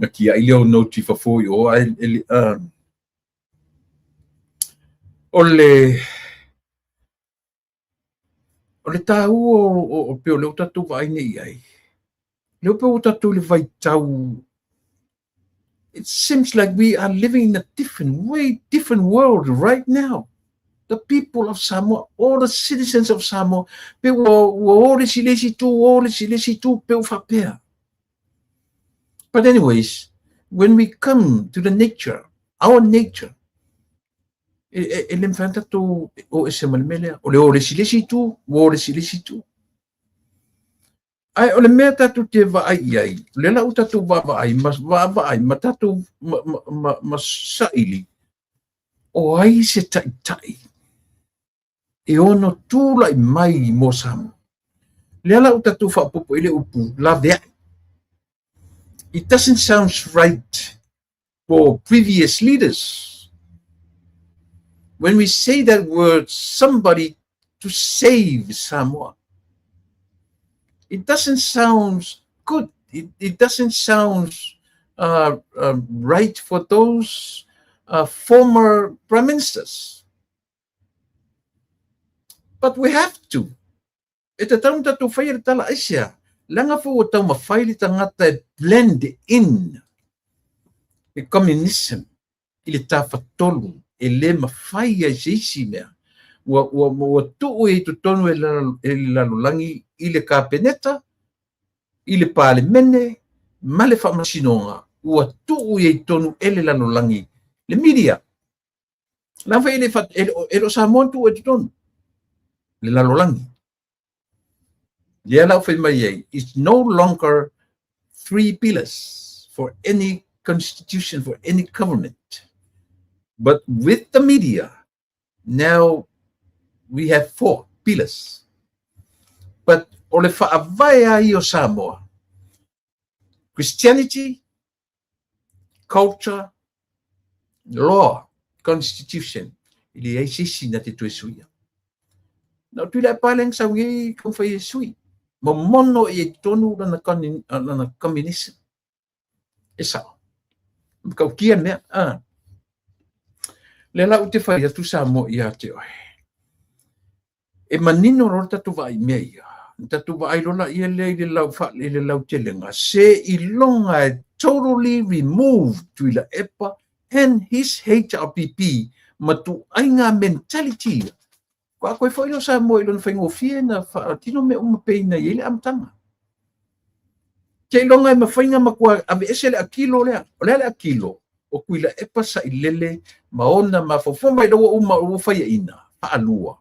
na kia i leo noti fafoi o ele o le tāu o peo leo tatu vai nei ai. Leo peo tatu le vai tau. It seems like we are living in a different world right now. The people of Samoa, all the citizens of Samoa, pe o le silesi tu pe o whapea. But anyways, when we come to the nature, our nature, e le mfanta tu o e se malmele, o le silesi tu. Ai o le mea tatu te vaai ai, le lau tatu vaai, ma tatu ma saili, o ai se tai. E ono tūla I mai mo Samoa. Le lau tatu whapopo I le upu, la vea. It doesn't sound right for previous leaders. When we say that word, somebody to save Samoa, it doesn't sound good. It doesn't sound right for those former prime ministers. But we have to. E te taun tatu whai re tala aisia. Langa fo o tau mawhai li tangata e blend in e communism I le tāwhatolu e le mawhai ai seisi mea. Ua tuu e tu tonu e lalolangi I le kāpeneta, I le pāle mene, ma le whamasinonga. Ua tuu e tonu e le lalolangi. Le media. Lawa e lo Samoan tu e tu tonu. Le lalolangi. It's no longer 3 pillars for any constitution, for any government. But with the media, now we have 4 pillars. But o le whaavaya I o Samoa, Christianity, culture, law, constitution, ili ai sisi na te tue suia. Na tui lai paleng sa ngi kong whai sui. Mo mono I tonu na communism. E sao. Kau kia mea. Le lau te whai atu Samoa I a te oe. E manino rora tatu vai mea ia. Tatu vai rola ia le lau te lenga. Se I longa e totally removed tui la EPA and his HRPP ma tu ainga mentality. Kwa koe foi lo Samoa I lona whaingofie na tino me peina I le amtanga. Kei longa I mawhainga makua ave ese le akilo lea. O lea le akilo. O kui la EPA sa I lele maona mawhawhoma I loa uma o whaia ina. Paalua.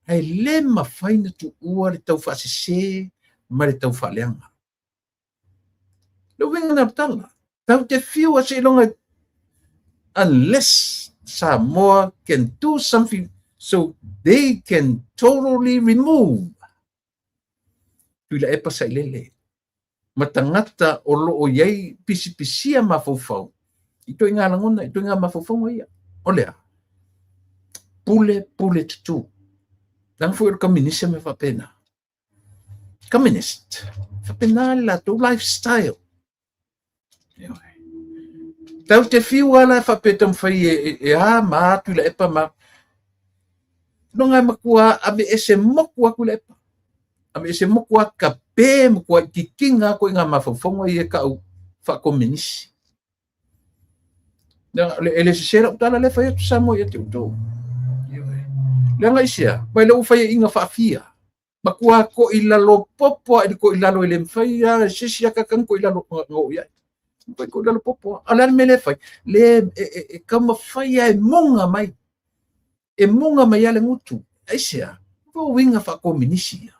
Hei le mawhaina tu ua le tau whaasese ma le tau whaaleanga. Lo wenga na tala. Tau te whiu ase longa unless Samoa can do something so they can totally remove tui la EPA sa ilele. Matangata o loo iai pisi-pisia mawhawhau. Ito inga langona, ito inga mawhawhau ia. O lea. Pule tutu. Lang fu il communism e whapena. Communist. Whapena la tu lifestyle. Tau te whiu ala whapetam whai maa tui la EPA ma no ngai makua ame ese moku aku lepa. Ame ese moku ka pe moku kikinga ko nga mafofonga I ka fa komunisi. Na ele se sera utala le fa tu Samoa ia te uto. Le ngai sia, mai lo fa inga fa fia. Makua ko I lalo popo I ko I lalo ele mfai sisia ka kan ko I lalo ngo ia. Ko lalo popo. Ala me le fa le kama fa ia monga mai. E monga mai ale ngutu. Aisia, po winga fa komunisi.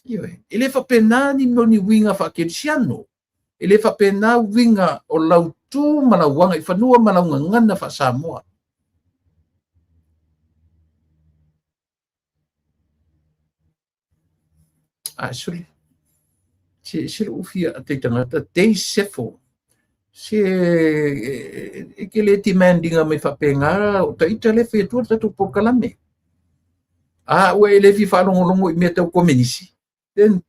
Iwe, ele fa pena ni moni winga fa kensiano. Ele fa pena winga o lautu malawanga I whanua malawanga ngana fa Samoa. Suri. Se ufia te tangata, te sefo. Se ke le demandinga me whapenga o taita le whetua tatu pokalame. We le fi whalongolongo I mea tau komunisi. Then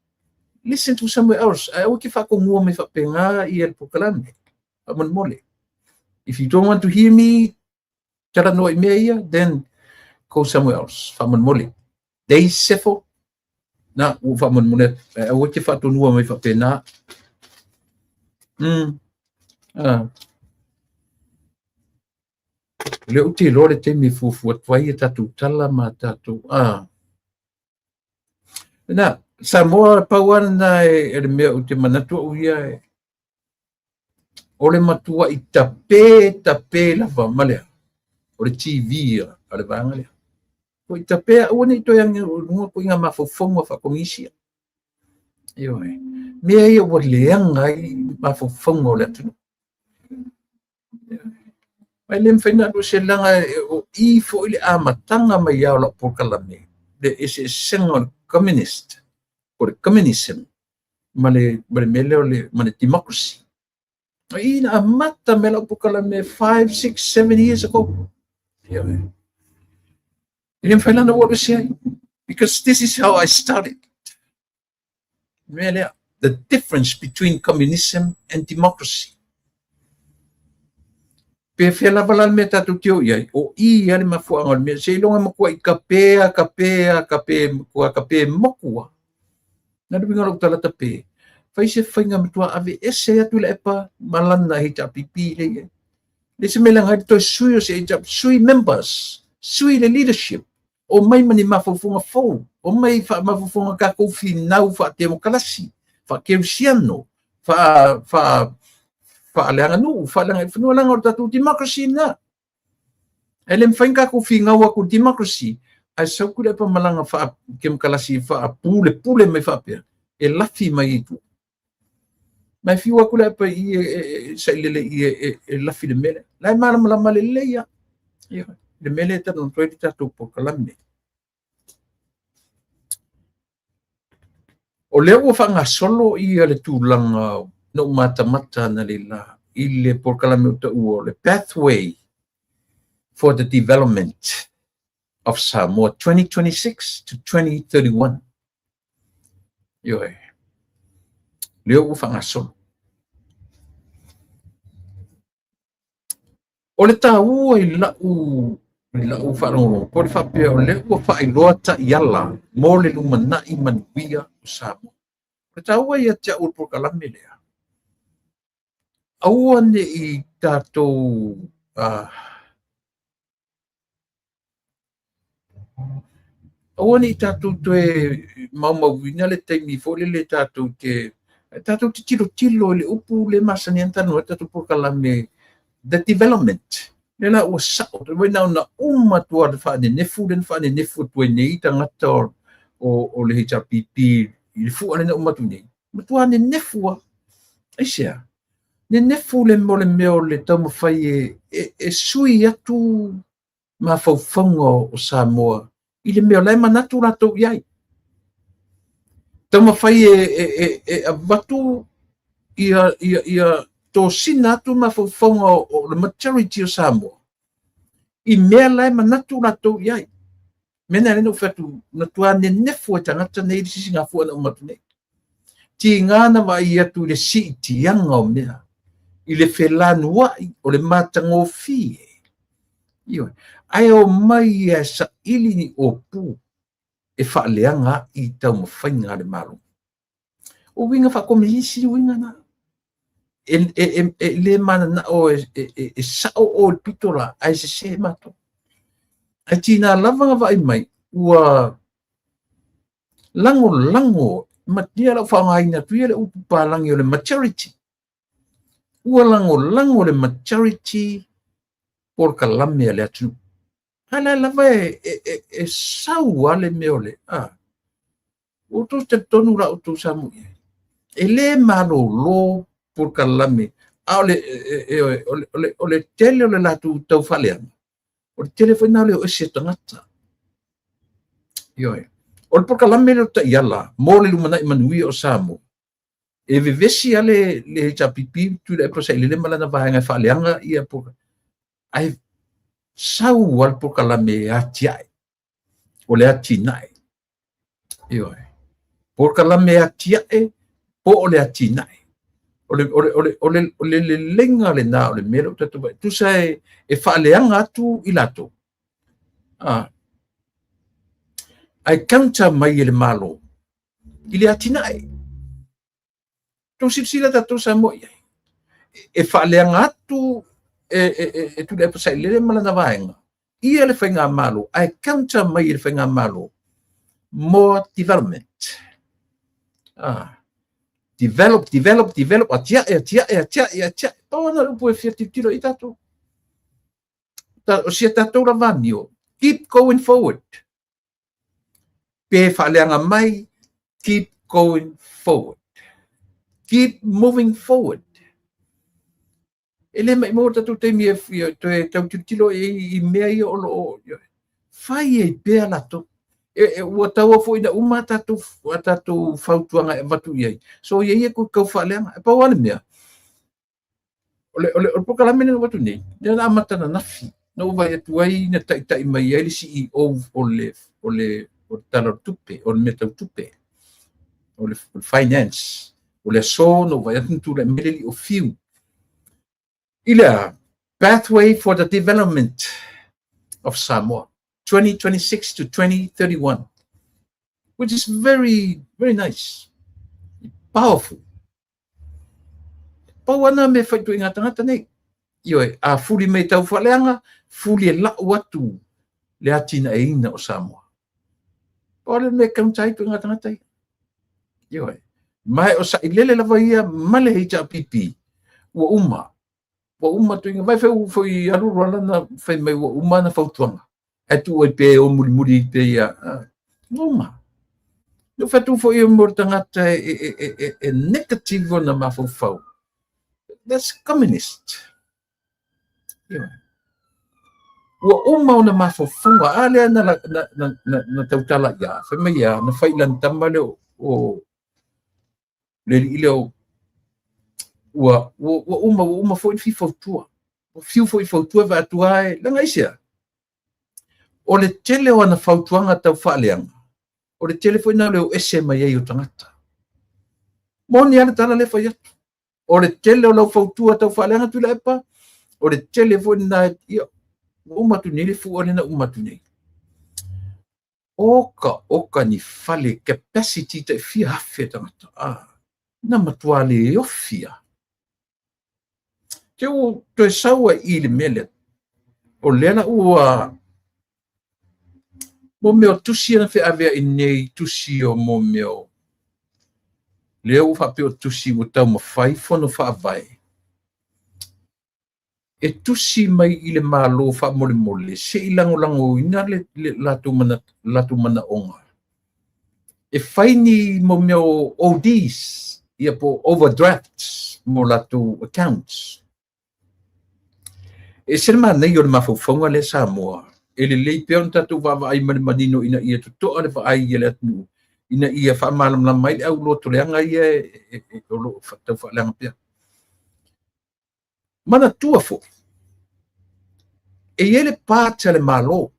listen to somewhere else. Ai ki fa ko ngua me fa penga I el pokalame. Amon mole. If you don't want to hear me, tara no ia, then go somewhere else. Fa amon mole. Dei sefo na u fa amon mole. Ai ki fa to ngua me fa pena. Le uti lore te mi fufu atwai tatu tala ma tatu. Na Samoa pauan na e mea uti manatua uia ole matua I tape lava malea. Ole TV ale vanga lea. Ko I tape ua ito yang nunga ko inga mafofonga fa komisia. Iyo mea ia ua leanga I mafofonga ole atu. Mai lem whaina do se langa o I fo ile amatanga mai au la pokalame. There is a single communist or communism. Male mele ole male democracy. Ina amata me la pokalame 5, 6, 7 years ago. Lem whaina no what to say. Because this is how I started. Mele the difference between communism and democracy. Pe fela balal me tatu tio ia o I ale mafuanga me se longa makua I kape mokua na dubinga lo tala tape fai se fainga matua ave ese atu le epa malana hita pipi le se melanga to sui se hita sui members sui le leadership o mai mani mafufunga fo o mai fa mafufunga ka ko finau fa demokrasi fa keusiano fa aleanga nu fa langa finu langa o tatu democracy na elem fainga ko finga wa ko democracy ai so ku le pa malanga fa kem kalasi fa pule me fa pe e lafi mai tu mai fi wa ku le pa I sa lele e lafi de mele lai mala male ya de mele ta no toi tatu po kalame o lewo fa nga solo I le tulanga no mata na lila ile por kalame o le pathway for the development of Samoa 2026 to 2031. Leo ufangaso. O le tau I lau whanongo, por whape o leo whailoata yala, mo le lumana I manuia o Samoa. Le tau ia tia o por kalame lea. Aua ne I tātou aua ne I tātou toe maumawina le taimi fōle le tātou te tilo le upu le masani antanu e tātou pokalame the development le la ua sao te wena na umatua te whaane nefu tue nei tangata o le hita pipi I le fuane na umatu nei matua ne nefua Aisea ne nefu le mole meo le tau mawhai e sui atu ma faufongo o Samoa I le meo lai manatu rato iai. Tau mawhai e avatu ia tō sina atu ma faufongo o le majority o Samoa. I mea lai manatu rato iai. Mena rena ufatu na tua ne nefu e tangata nei sisi ngā fua na umatu nei. Ti ngana wa I atu le si itianga o mea. I le whelanu o le matangofi ai o mai e sa ili ni o pu e whaaleanga I tau mawhainga le maru o winga whakomisi winga na le mana na o e sao o le pitora ai se mato ai tina lavanga vai mai ua lango matia la whangaina tuia le upu palangi o le maturity ua lango le maturity por kalame le atu. Ala lava e sau ale meole. O to te tonu ra o to samu. E le malo lo por kalame. Ole tele ole la tu tau falean. O telefona ole o se tangata. Ole por kalame le ta yala. Mo le lumana I manui o samu. E vivesi ale le chapipi tu le prosa le malana vaanga faleanga ia por ai sau al por kalame atiai o le atinai por kalame atia po ole atina ole lenga le na ole melo tatu tu sai e faaleanga atu ilato ai kanta mai le malo ile atina tu sila tatu sa mo e faaleanga atu e tu le pasai le malana vaenga ia le whainga malo ai kanta mai le whainga malo more development develop atia pawana lupu e fia titilo i tatu o sia tatu la vanio keep going forward pe whaaleanga mai keep going forward keep moving forward ele mai mo tatu te mi e tau titilo i mea i o fai e pea lato ua taua foʻi na uma tatu fautuaga e matu iai so ia ko kau faaleanga e pau ale mea ole pokalame na watu nei na amatana nafi na ua atu ai na taʻitaʻi mai ai le CEO ole tala tupe o le mea tautupe o le finance o le so no vai atu tu le mele o fiu ila pathway for the development of Samoa 2026 to 2031, which is very, very nice, powerful. Pawana me whaitu inga tangata nei. Ioi, a fuli me tau whaleanga, fuli e lau atu le atina e ina o Samoa. Pawana me kauntai tu inga tangata nei. Ioi, mai o sa ilele lava ia male hei ta pipi, ua uma tu inga, mai whai aruru alana whai mai ua uma na whautuanga. Atu ai pe o muri pe ia uma no fatu fo ia mo tangata e negative na mafau that's communist ua uma na mafau ale na tautala ia fa mai ia na failan tamale o le ileo ua uma fo fi fotua o fiu fo fotua va tuai langa isia o le tele o ana fautuanga tau whaaleanga. O le tele foi na leo ese mai ei o tangata. Moni ana tala le whai atu. O le tele o lau fautua tau whaaleanga tu la epa. O le tele foi na ia umatu nei le fuore na umatu nei. Oka ni fale capacity te fia hawhi tangata. Na matua le ofia. Te o toi saua i le mele. O lena ua mo meo tusi na fe avea i nei tusi o mo meo. Leo whape o tusi o tau mawhai fono whaavai. E tusi mai i le malo wha mole se i lango ina le latu mana onga. E whaini mo meo ODs ia po overdrafts mo latu accounts. E sema nei o le mawhauwhaunga le Samoa. Ele lei peon tatu vava ai manino ina ia to ale fa ai ele atu ina ia fa malam la mai au lo toleanga ia o lo fa fa langa pia mana tua fo e ele parte le malo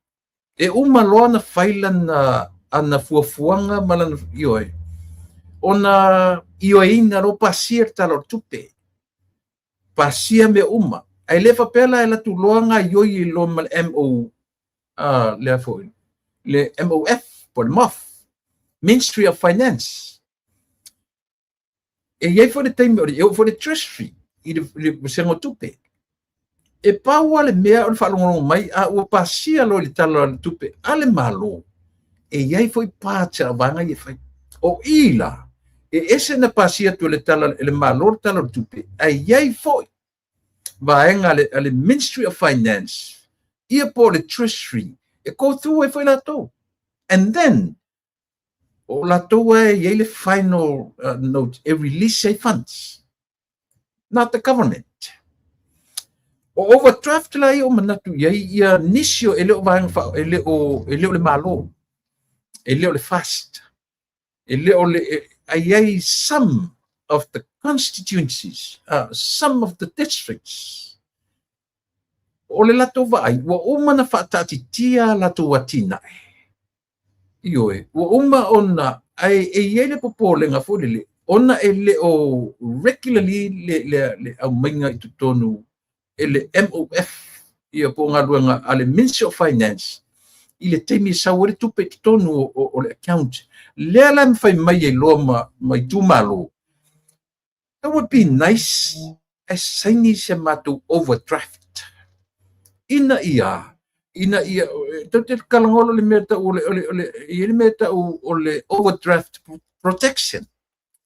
e uma lona failan ana fuafuanga malan ioi ona ioi ina ro pasir talo tupe pasia me uma ai le fa pela ela tu loanga ioi lo mal mo le MOF por MOF Ministry of Finance e ia for the time for the treasury i le sengo tupe e paua le mea o falongo mai a o pasia lo le talo tupe ale malo e ia foi parte vanga ia fai o ila e ese na pasia tu le talo le malo talo tupe ai ia foi vaenga le Ministry of Finance ia po le treasury e go through e foi lato and then o lato e le final note e release funds not the government o overdraft la o manatu ia nisio ele o vaenga ele o le malo ele o le fast ele o le ai some of the constituencies some of the districts o le lato vai wa uma na fatati tia lato watina ioe wa uma ona ai ele popole nga fo le ona ele o regularly le au mainga I tonu ele MOF ia po nga luanga ale Ministry of Finance ile temi sawari tupe tonu o le account le ala mfai mai e loa mai tumalo. That would be nice as saini se matu overdraft ina ia te kalangolo le meta le meta o le overdraft protection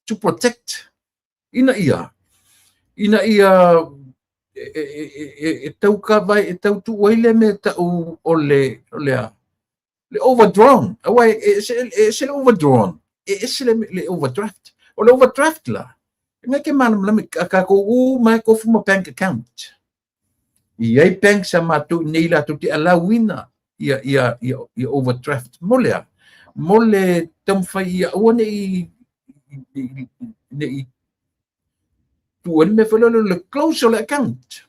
to protect ina ia e tau ka vai e tau tu wele meta o le overdrawn awai e overdrawn e le overdraft o le overdraft la nga ke manam la ka ko mai ko fu bank account ia bank sa matu nei la tu te alawina ia overdraft mole tam fai ia one nei tuan me falo le close le account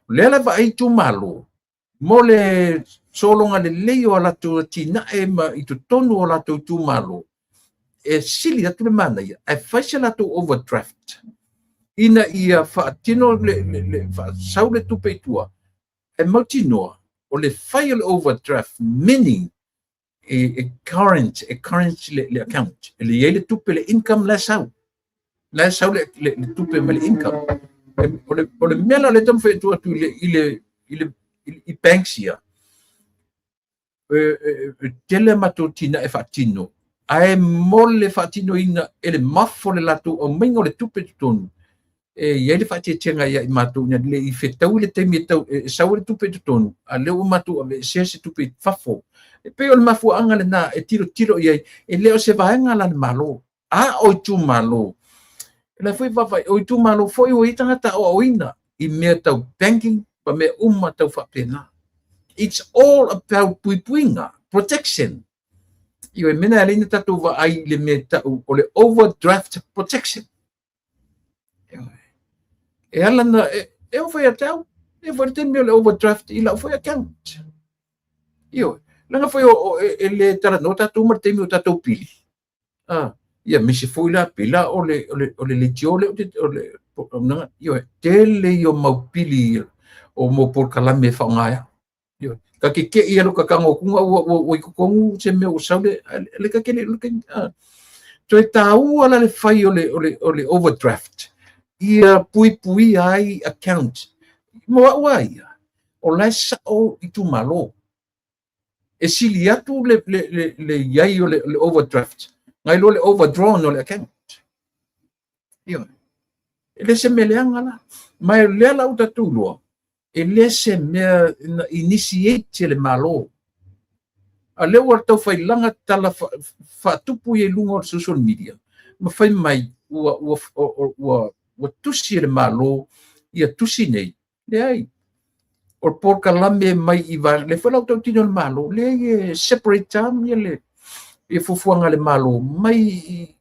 le la vai tu malo mole solonga le leo ala tu tina e ma I tu tonu ala tu malo e sili atu le mana ia e faisa la tu overdraft ina ia faatino le saule tu peitua e mautinoa o le fai le overdraft meaning e current le account le ele tupe le income la sau le tupe me le income o le mela le tam fai tu atu I banksia tele matutina e faatino ai mole faatino ina ele mafo le latu o mingo le tupe tonu ia le faatiatenga ia I matu na le I fetau le temi tau sau le tupe tonu a le o matu ave se tupe fafo e pe o le mafuanga le na e tiro ia e le o se vaenga la malo a o tu malo la foi vai o tu malo foi o itanga o ina I me tau banking pa me tau fa pena. It's all about puipuinga protection. Io mena alina tatu va ai le meta o le overdraft protection. E alana e o foi atau e foi ten me le overdraft I la foi account. Io langa foi o le tara nota tu martemi o tatu pili. Ia me se foi la pila o le tiole o le io tele io maupili o mo por kalame fa ngaia. Io ka ke ia lo ka kango kunga o kongu se me o saule le ka ke le to tau ala le fai o le overdraft ia pui ai account mo wai o la sa o I tu malo e sili atu le iai o le overdraft ngai lo le overdrawn o le account io ele se meleanga la mai le la uta tulo ele se me initiate le malo a le war tau fai langa tala fa tupu e lunga o social media ma fai mai ua tusi le malo ia tusi nei le ai o por kalame mai iva le fa lau tau tino le malo le separate time ia le e fufuanga le malo mai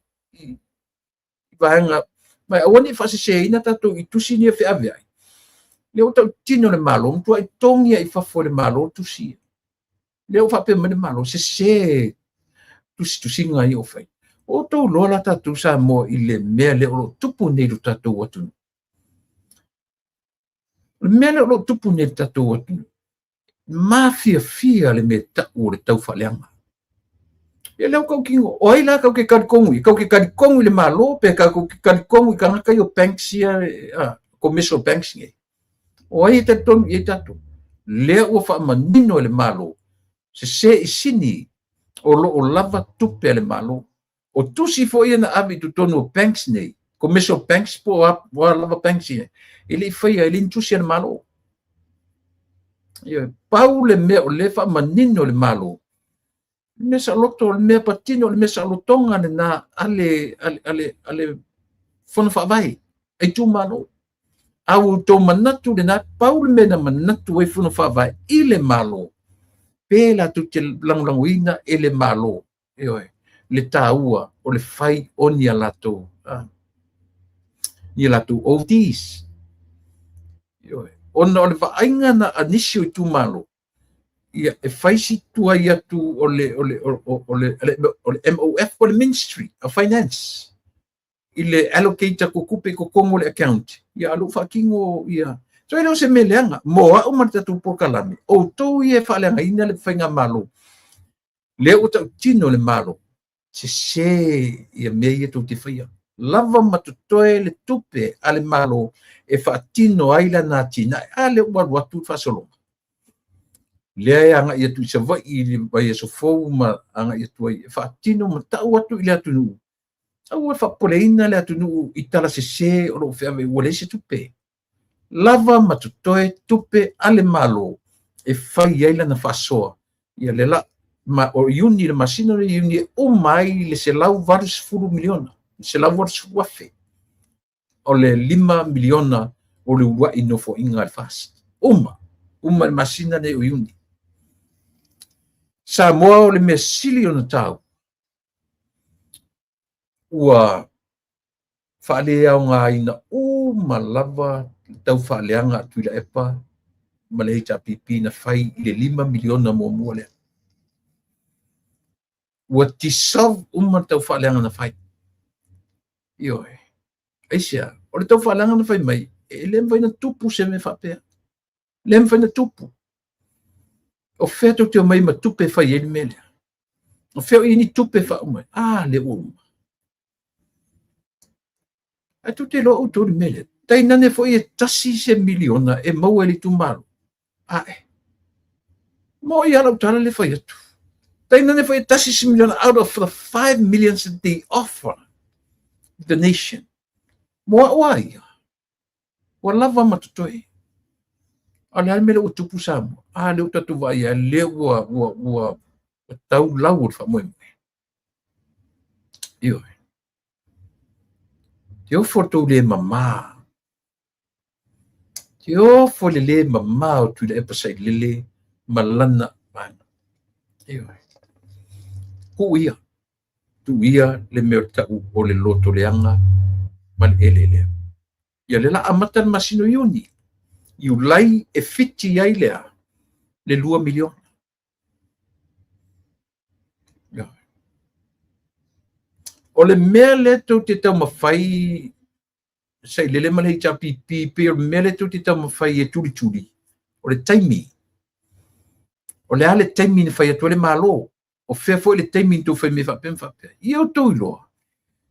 vaenga mai awani fa se ina tatu I tusi ni fe ave ai le o tau tino le malo tu ai tongi ai fa fo le malo tusi le o fa pe me le malo se tusi ngai o fai o tau lola tatu sa mo I le mea le o tupu nei lu tatu watu le mea le o tupu nei tatu watu mafia le me tau le tau faleanga e leo kau kingo o ai la kau ke karikongu le malo pe kau ke karikongu ka ngaka yo banksia commercial banks nge o ai te tonu I tatu le o fa manino le malo se isini o lava tupe le malo o tusi fo ia na abi tu tonu banks nei commercial banks po wa lava banks ia ele fai ele tusi le malo ia pau le me o le fa manino le malo me sa loto le me patino le me sa lotonga na ale fona fa vai e tu malo au to manatu le na pau le me na manatu e fona fa vai ile malo pela tu te langlanguina ele malo le taua o le fai oni alato ia latu oldies ona o le vaainga na anisio I tu malo ia e faisi tua ia tu ole MOF o le Ministry of Finance ile allocate ko kupe ko kongo le account ia alu fakingo ia so ele se meleanga mo a o marta tu por kalame o to ia fa le ina le fainga malo le o ta tino le malo se ia me tu te faia lava matutoe le tupe ale malo e fa tino aila na tina ale wa tu fa solo le anga ia tu se vai i vai so fo ma anga ia tu fa tino ma ta watu ile tu nu au fa poleina le tu nu itala se o lo fe ave wole se tupe lava matutoe tupe ale malo e fai aila na fa soa ia le la ma o yuni le masino le yuni o mai le se lau varus furu miliona se lau varus wafe o le 5 miliona o le ua ino fo inga al fast uma le masina le o yuni sa moa o le mesili o na tau ua faale au ngā ina uma lava tau faaleanga atu ila epa ma le HRPP na fai i le 5 miliona mua le ua tisav uma tau faaleanga na fai ioe aisia o le tau faaleanga na fai mai e le mvai na tupu se me whapea le mvai na tupu o fea tau teo mai ma tupe fai ele mele o fea ini tupe fa umai le uma atu te lo o tori mele tai nane fo e tasi se miliona e maua li tu maru mo ia lau tala le fai atu tai nane fo e tasi se miliona out of the 5 million that they offer the nation mo a ia wa lava matutoe ale almele o tupu samu le o tatu vai a le ua tau lau o fa moe io Tio foto le mama. Tio fo le mama o tu le epasai lele malana mana. Io. Kuia. Tu ia le merta o le loto le anga mal elele. Ia le la amatan masino yoni. Iu lai e fiti ai lea le 2 miliona. O le mea le tau te tau mawhai sai lele ma le HRPP pe o mea le tau te tau mawhai e turi o le taimi o le ale taimi ni whai atua le malo o whea fo le taimi tu whai me whape ia o tau iloa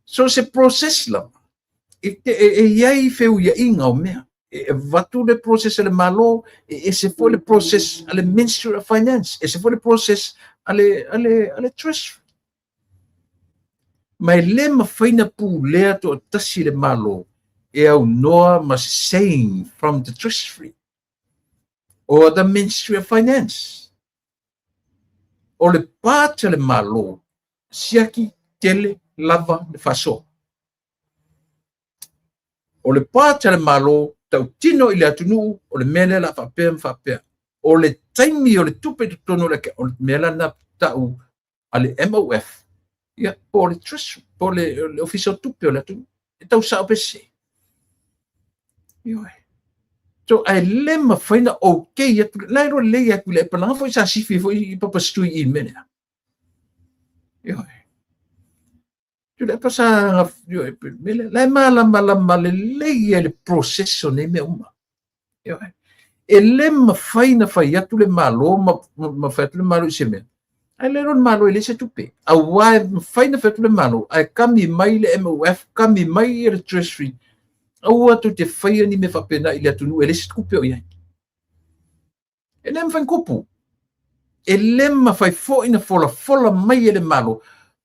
so se process la e iai wheu ia inga o mea e vatu le process le malo e se fo le process ale Ministry of Finance e se fo le process ale Treasury mai le mawhaina pu lea to tasi le malo e au noa mas saying from the Treasury or the Ministry of Finance o le pāta le malo siaki tele lava le faso o le pāta le malo tau tino i le atunu o le mele la whapea o le taimi o le tupe tono le o le mele na tau ale MOF ia po le Treasury po le official tupe o le atunu e tau sao pese ioe so ai le mawhaina okay atu lai ro le atu le palanga foi sa sifi foi papastui i mele ioe tu le pasa ioe mele lai mala le processo ne me uma ioe e le mawhaina fai atu le malo ma fai atu le malo i se mea ai le ron malo i le se tupe a wai mawhaina fai atu le malo ai kami mai le MOF kami mai i le Treasury au atu te whaia ni me whapena i le atunu e le se kupe o iai e le mwhain kupu e le mawhai fo ina fola mai e le malo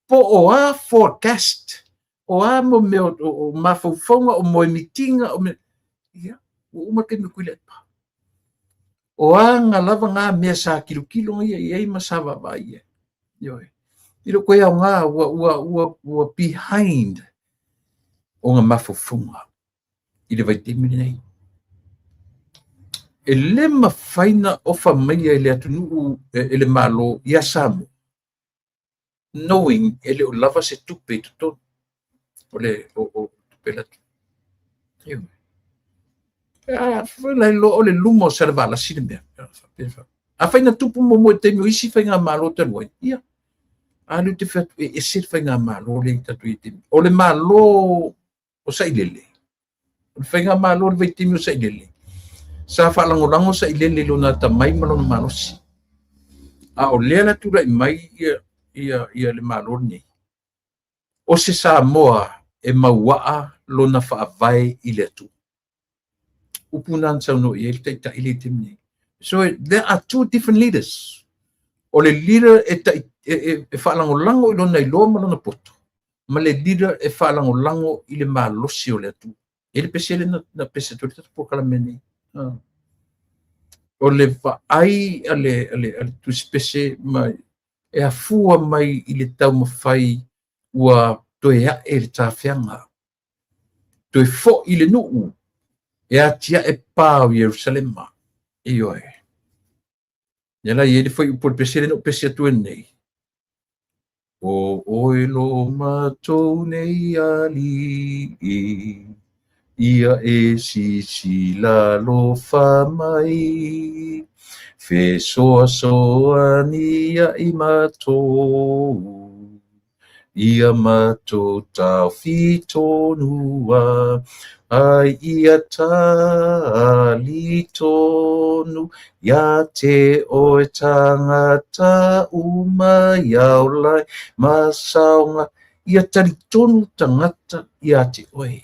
po o a forecast o a mo me o mawhauwhaunga o moe mitinga o me ia o umake me kuile pa o a ngā lava ngā mea sa kilo ia iai masawa vai ia ioe ilo koe au ngā ua behind o ngā mawhauwhaunga i le vaitimi nei e le mawhaina o whamaia i le atunu e le malo ia samu knowing e le o lava se tupe tuto o le o tupe latu foi lai lo o le lumo sa le vala sile mea faina tupu mo te mo isi fainga malo te noi ia alu te fatu e se fainga malo le tatu i te o le malo o sailele o fainga malo le veitimi o sailele sa faalangolango sailele lona tamai ma lona malosi a o lea la tula i mai ia le malo nei o se Samoa e mauaa lona faavae i le atu upunan sauno i le taita i le timi. So there are two different leaders. O le leader e faalangolango i lona iloa ma lona poto. Ma le leader e faalangolango i le malosi o le atu. E le pesele na pese tole tatu po kalamene. O le vaai ale tusi pese mai e afua mai i le tau mawhai ua toe e le tāwhianga. Toe fo i le nuu e atia e pā o Yerusalema. I oe. Nela i e le whai upor pesele no pese atu nei. O oilo matou nei ali ia e si la lo fa mai fe soa ia i matou ia matou tau fitonua ai ia tali tonu ia te oe tangata uma iaulai masaunga ia tali tonu tangata ia te oe.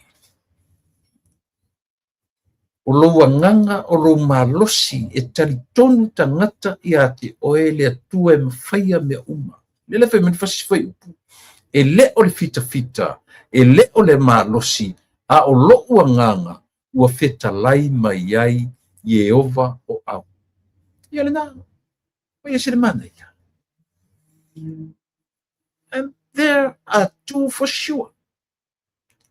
O lo nganga o lo malosi e tali tonu tangata ia te oe le atua e mawhaia mea uma. Le fai mani fasi fai upu. E le o le fita fita, e le o le malosi, a o lo nganga ua feta lai mai ai Yehova o au. Ia le nā, o ia sile mana ia. And there are two for sure.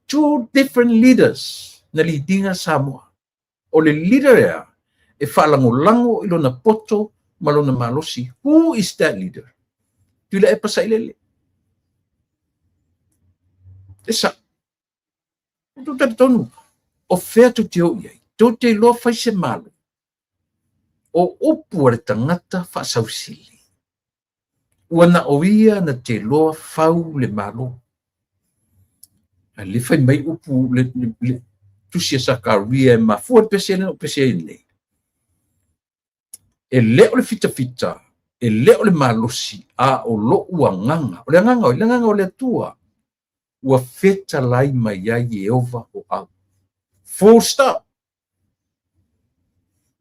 Two different leaders na lidinga Samoa. O le leader ea, e whalangolango i lona poto ma lona malosi. Who is that leader? Tula e pasailele. E sa. Tu tonu. O fea tu te o iai. Tu te loa fai se malo. O upu are tangata whasausili. Ua na o ia na te loa fau le malo. Le fai mai upu le tusia sakaria e mafua pesele no pesele nei. E leo le fita fita, e leo le malosi, a o lo ua nganga. O le nganga o le tua. Ua feta lai mai ai Yehova o au. Full stop.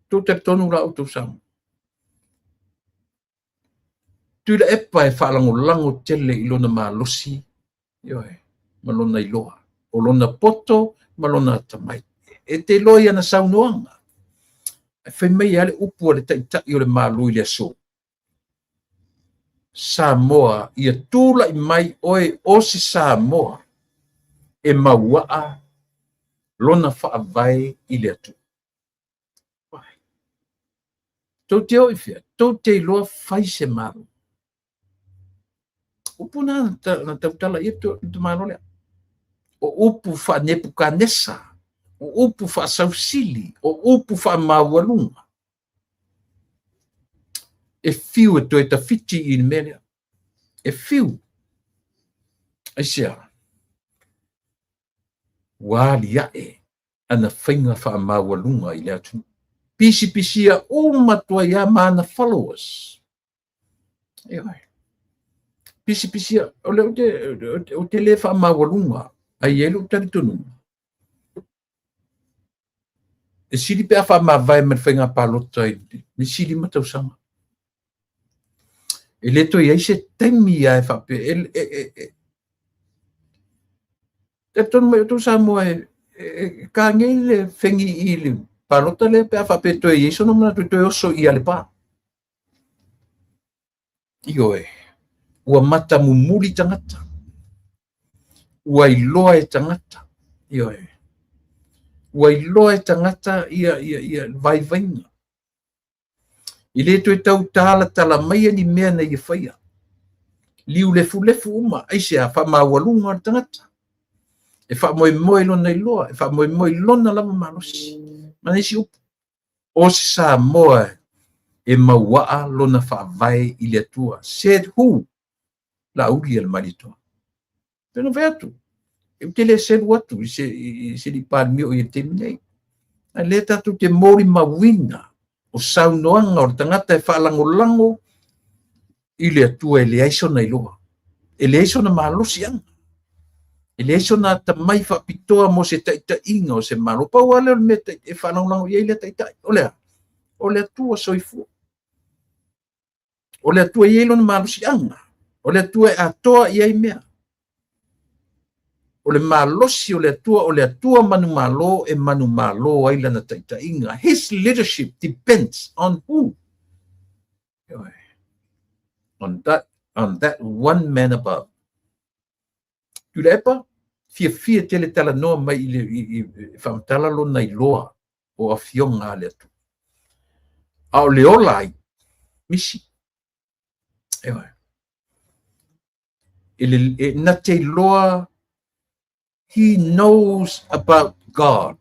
Tu te tonu la utu samu. Tu le epa e whalangolango tele i lona malosi. Ioe, malona iloa. O lona poto, malona tamai. E te loia na saunoanga. E whai mai ale upu ale taitai o le malu i le aso. Samoa, ia tūla i mai oe o si Samoa. E mauaa lona whaavai i le atu. Tau te oi fia, tau te iloa whai se maru. Upu na tautala i tu maru lea. O upu wha nepu ka nesa. O upu wha sausili. O upu wha mawalunga. E fiu e toi ta fiti i melea. E fiu. Aisea. Wali ae. Ana whainga wha mawalunga i lea tu. Pisi-pisia matua ia mana followers. Eoi. Pisi-pisia o te le wha mawalunga. Ai elu tari tonu. E siri pea wha mawai man whainga palota i ni siri matau sanga. E leto i aise taimi ai wha pe. E tonu mai o tau Samoa ka ngei le whengi i li. Palota le pea wha pe toi iso nomna toi oso i ale pā. Ioe. Ua mata mumuli tangata. Ua iloa e tangata. Ioe. Ua iloa e tangata ia vai vainga. I le toi tau tāla tala maia ni mea na ia whaia. Liu lefu uma. Aise a wha mawalunga o tangata. E wha moe lona iloa. E wha moe lona lama malosi. Manesi upu. O se Samoa e mauaa lona whaavai i le atua. Said who? La uri al maritoa. Pena vai atu. E te le said watu, i se li palmi o i te minei. A le tatu te mori mawina, o saunoanga o tangata e whaalangolango, i le atua e le aisona i loa. E le aisona mahalosi anga. E le aisona tamai whapitoa mo se taita inga o se malo. Pau ale o me e whalangolango i le taita. O le atua soifua. O le atua i elona mahalosi anga. O le atua e atoa i ai mea. O le malosi o le atua manu malo e manu malo ai lana taita inga. His leadership depends on who? On that one man above. Tula epa, fia tele tala noa mai i whamtala lo nei loa o a fionga le atu. Ao le ola ai, misi. E na te loa, he knows about God,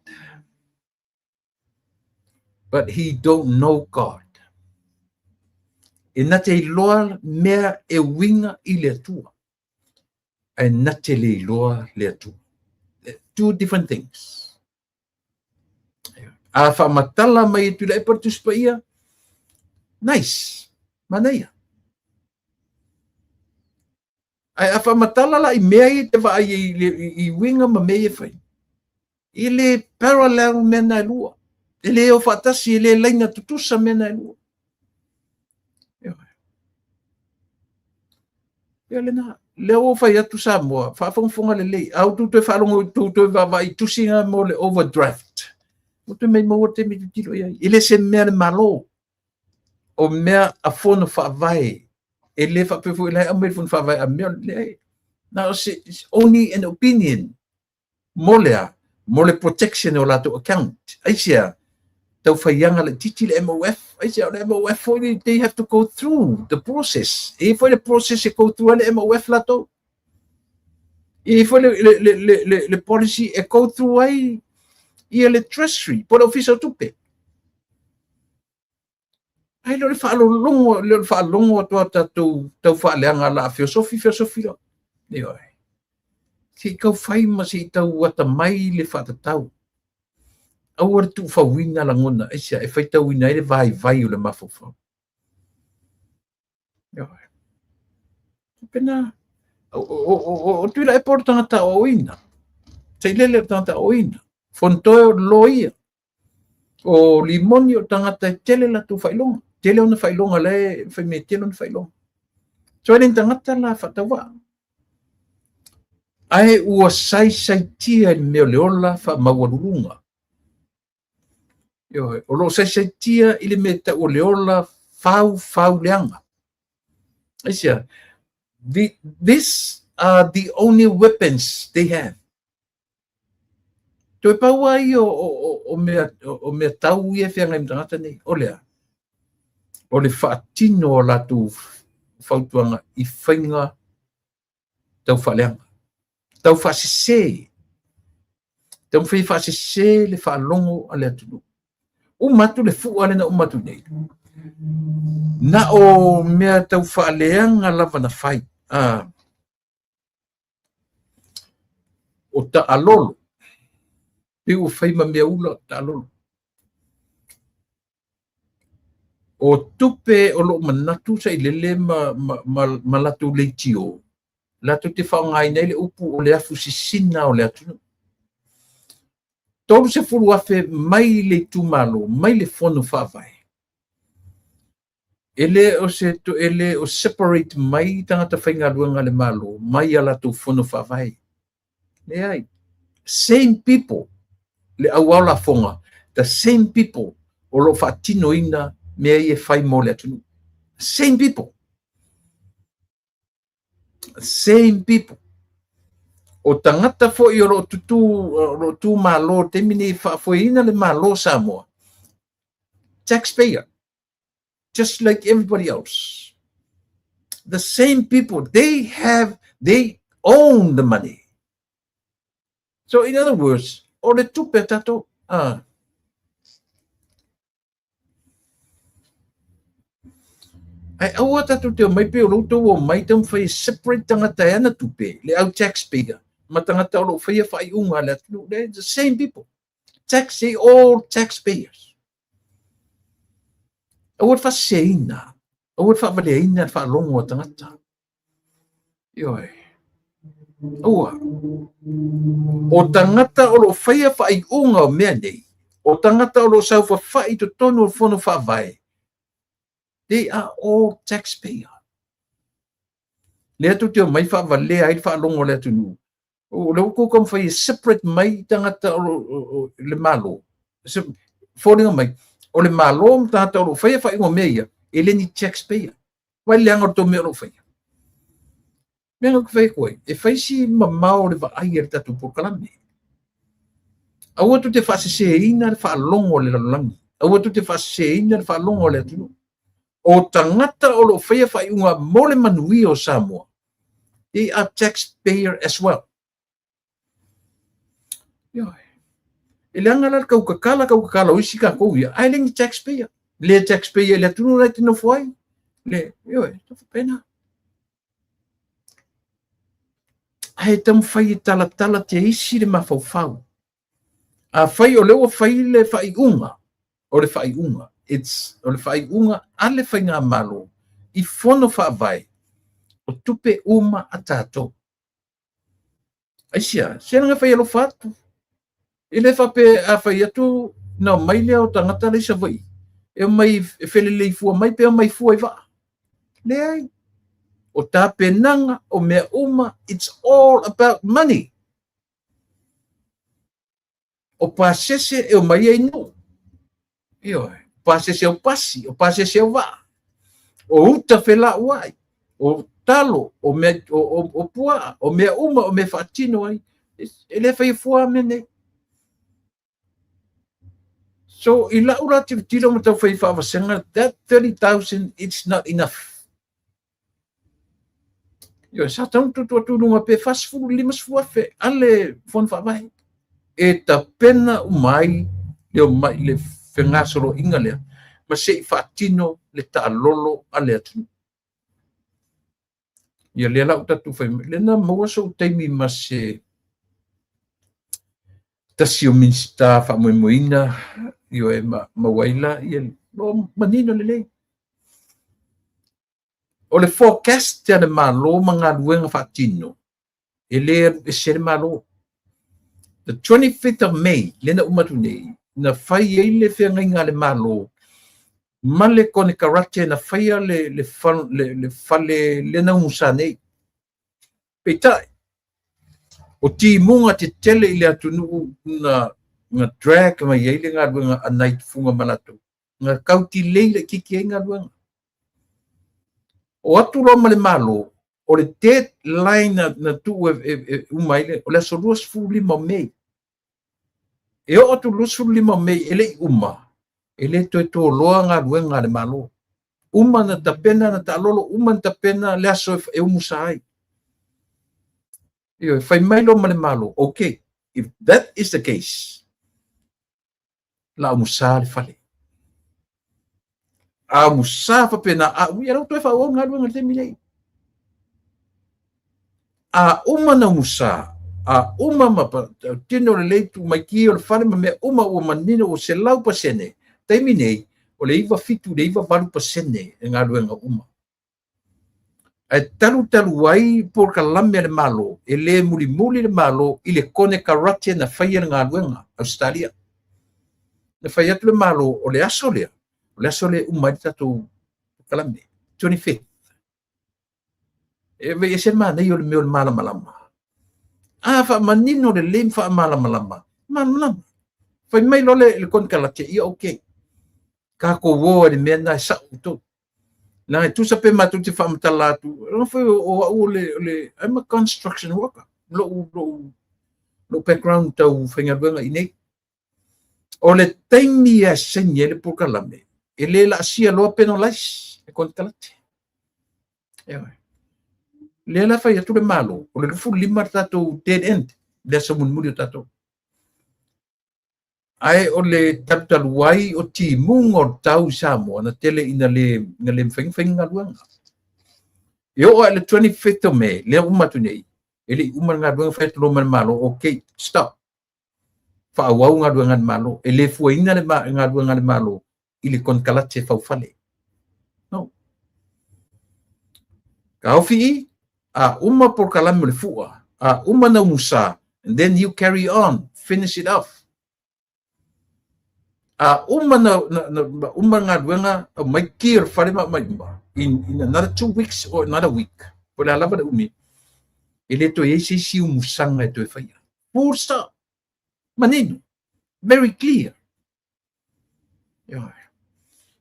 but he don't know God. E na te loa mea e winga i le atua. E na te le loa le atua. Two different things. A whamatala mai e tula e partus pa ia. Nice. Manaia. A whamatala la i mea i te wa i winga ma mea e whai. I le parallel mena e lua. I le o whatasi i le laina tutusa mena e lua. Ia le na. Le o whai atu sa moa. Whawhongwhonga le lei. Au tu te whalongo tu te wawai tusinga mo le overdraft. O te mei maua te mi te tiro iai. I le se mea le malo. O mea a whono whawai. E le whapefu i lai amir whono whawai a mea le. Now it's only an opinion. Molea. Mole protection o lato account. Aisia. Tau whaianga le titi le MOF. Aisia le MOF they have to go through the process. E foi le process e go through le MOF lato. E foi le policy e go through ai ia le treasury. Por official tupe. Ai lo le whaalongo atua tau whaaleanga la filosofi lo. Nio. Si kau whai ma si tau wata mai le whatatau. Au ar tu whawina la ngona. Eisia e whai tau ina ele vai o le mafofau. Nio. Pena. O tuila e por tangata o ina. Te lele tangata o ina. Fontoe o loia. O limoni o tangata tele la tu whailonga. Tele ona whailonga le whai me tele ona whailonga. So ene tangata la whatawa. Ai ua sai tia i meo leola wha mawarurunga. O lo sai tia i le meta o leola fau leanga. Aisia, these are the only weapons they have. Toi pau ai o mea tau ia whianga im tangata nei. O lea. O le whaatino o latu whautuanga i whainga tau whaleanga. Tau whaasese. Tau whi whaasese le whaalongo a le atunu. Umatu le fua le na umatu nei. Na o mea tau whaaleanga lava na whai. O ta alolo. Piu whai ma mea ula ta alolo. O tupe o lo manatu sa i lele ma latu leitio. Latu te whaongai nei le upu o le afu sisina o le atunu. Tolu se furu afe mai le tumalo, mai le fono whawai. Ele o separate mai tangata whainga luanga le malo, mai ala tu fono whawai. Le ai. Same people, le awala fonga, the same people, o lo whaatino ina mea ie whai mo le atunu. Same people. Same people. O tangata fo i o lo tu malo, te mini fo ina le malo Samoa. Taxpayer. Just like everybody else. The same people, they own the money. So in other words, o le tupe tato, ai aua tatu te mai pe o to o mai tam fai separate tangata ana tupe le au taxpayer ma tangata o fai fai unga le tu le the same people all taxpayers aua fa seina aua fa valeina fa longo tangata ioi aua o tangata o lo fai fai unga o mea nei o tangata o lo sau fa fai to tonu o fono fa vai. They are all taxpayer. Le atu te mai fa vale ai fa longo le atu nu. O le ko kom fa separate mai tangata o le malo. So foringa mai o le malo tangata o fa fa ngo meia ele ni taxpayer. Wai le angor to me o fa. Me ngo fa ko e fa si mamao le va ai er tatu por kalame. Awa tu te fa se ina fa longo le langi. Awa tu te fa se ina fa longo le atu. O tangata o lo fai fai unga mole manui o Samoa. They are taxpayer as well. Ele angala kau kakala o isi ka kou ia. Ai lengi taxpayer. Le taxpayer le tunu rai tino fuai. Le, tofu pena. Ai tam fai tala te isi le mafaufau. A fai o leo fai le fai unga. O le fai unga. O le fai unga ale fai ngā malo. I fono fa vai. O tupe uma a tātou. Aisia, senanga fai alo fatu. Ele fa pe a fai atu na mai lea o tangata le savai. E mai fele lei fua mai pe mai fua i va. Le ai. O tā penanga o mea uma, it's all about money. O pasese e o mai ai no. Io, pasese o pasi, o pasese o va. O uta fela uai. O talo, o mea, o pua, o mea uma, o mea fatino ai. Ele fai fua mene. So, I laura te tiro mo tau fai whaawasenga, that 30,000, it's not enough. Yo, sa tau tu nunga pe fast food limas fuafe, ale fon whaawai. E ta pena umai, leo mai le whengasoro inga lea, ma se I whaatino le ta alolo ale atu. Ia lea lau tatu whai, le na maua so teimi ma se tasi o minsta whamoimoina, io e mawaila, ia lo manino le lei. O le forecast te ane malo mga luenga whaatino. E le e sere malo. The 25th of May, lena umatu nei, na whai ei le whenga inga le malo. Male kone karate na whaia le whale lena umusa nei. Peitai. O ti munga te tele I le atunu na drag mai ei le ngā luenga a night funga malato. Ngā kauti leile kiki ei ngā luenga. O atu lo male malo, o le deadline na tu umaile, o le so luas fulima mei. E o atu luas fulima mei, ele uma. Ele to loa ngā luenga le malo. Uma na tapena na talolo, uma na tapena le aso e umusai. Io, fai mai lo male malo. Okay, if that is the case, la umusai le fale. A musafa pena a wi era to fa o nga lu ngate milei a uma na musa a uma ma tino le tu mai ki o fa me uma o manino o se lau pasene terminei o le iva fitu le iva valu pasene nga lu nga uma e talu ai por kalame le malo e le muli le malo I le kone karate na faia nga lu nga Australia na faia le malo o le asolea le sole umai tatu kalame 25th e ve ese mana yo le meu malama a fa manino le lem fa malama fa mai lo le kon kalate I okay ka ko wo le mena sa to la tu sa pe matu te fa mtalatu no foi o le I'm a construction worker lo background tau fenga benga inei o le taimi a senyele por kalame ele la sia lo penolais e kontalate le la fa tu le malo o le fu lima tato dead end le sa mun muri tato Ai o le taptaluai o timunga o tau Samoa na tele ina le mfengfeng ngaluanga. Yo o le 25th of May, le umatu nei. Ele umar ngaluanga fetlo man malo, okay, stop. Whaawau ngaluanga malo, ele fuaina le ngaluanga malo, ili kon kalate faufale. No. Kaufi uma por kalam le fua, uma na musa, and then you carry on, finish it off. Uma ngaluanga mai kir fare mai in another 2 weeks or another week. Pole alava umi. Ele to yesi si musanga to faya. Full stop. Manino. Very clear.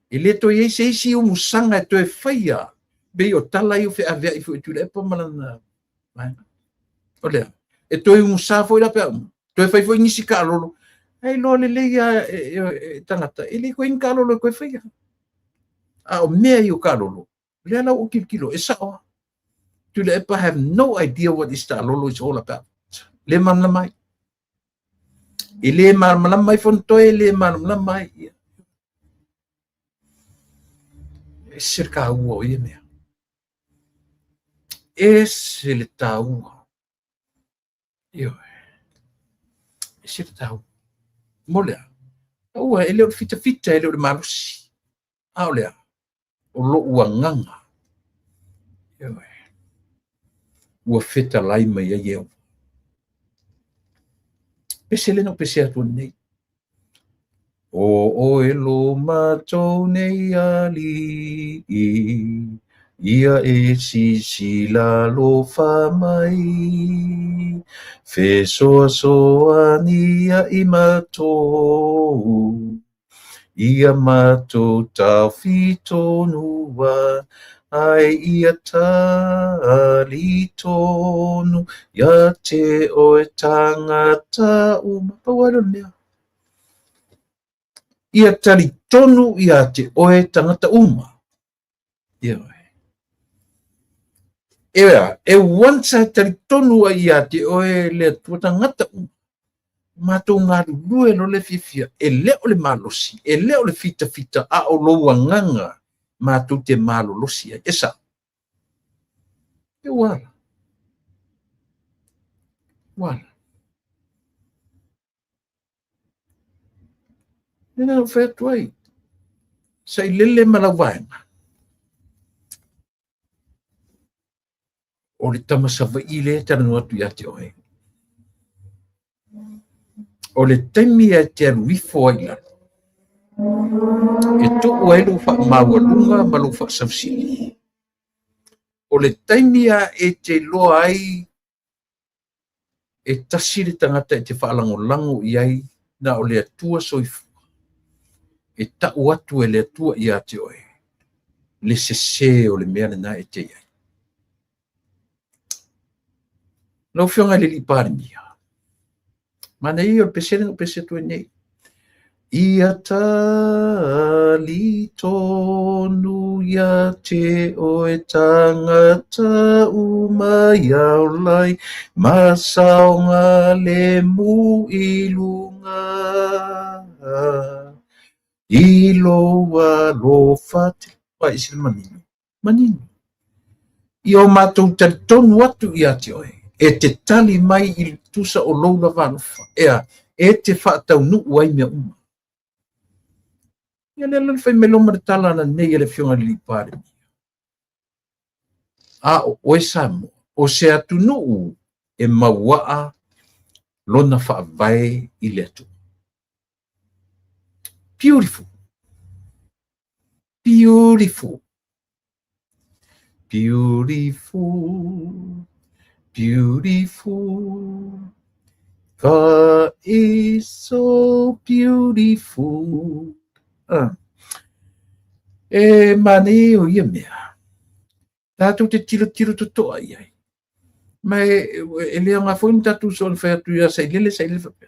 Ele to yesi si musanga to faya. Be o tala yo fe ave ifo tu le pa malana. Ole. E to musa foi la pe. To fai foi ni sikalo. Ai lo le ia tangata. Ele ko in kalo lo ko faya. O mea yo kalo. Le ala o kilo e sao. To the EPA have no idea what this Talolo is all about. Le mamlamai. Ile mamlamai fonto ile mamlamai. Cerca uo ye mea. Esse ele tau. Yo. Esse ele tau. Molea. Ua ele o fita ele o malusi. Aolea. O lo uanganga. Yo. Ua feta lai mai ai eu. Pese le no pese atu nei. O elo matou nei ali. Ia e si la lo fa mai. Fe soa ni ia i matou. Ia matou tau fito nua. Ai ia tali tonu ia te o e tangata uma pawaro mea. Ia tali tonu ia te o e tangata uma. E wansa tali tonu ia te o e le tua tangata uma. Matou ngā lue lo le fifia. E leo le malosi. E leo le fita a o loa nganga. Matou te malo losia. Esa. E wala. Wala. Nena o whea tuai. Sai lele malawaenga. O le tamasawa i le tana atu ia te oe. O le taimi a te aruifo ai la. E to o elu wha mawalunga malu wha safsili. O le taimi a e te loa ai e tasiri tangata e te whaalango iai na o le atua soifu. E tau atu e le atua ia te oe. Le sese o le mea na e te iai. Lau whionga le li pārimia. Mana i o pesere no pese tu e nei. Ia tali tonu ia te o e tangata umai au lai masaunga le mu ilunga iloa lo fate wa isi manino manino i o matou tali tonu atu ia te oe e te tali mai i tusa o loula vanufa ea e te whaatau nuu ai mea uma. Ia le lana fai meloma le tala na nei ele whionga li pare. O oe Samoa, o se atu nuu e mawaa lona whaavai i le atu. Beautiful. Beautiful. Beautiful. Beautiful. God is so beautiful. E mane o ia mea. Tātou te tiro to toa iai. Mai e lea ngā fwini tātou son whea tu ia sailele.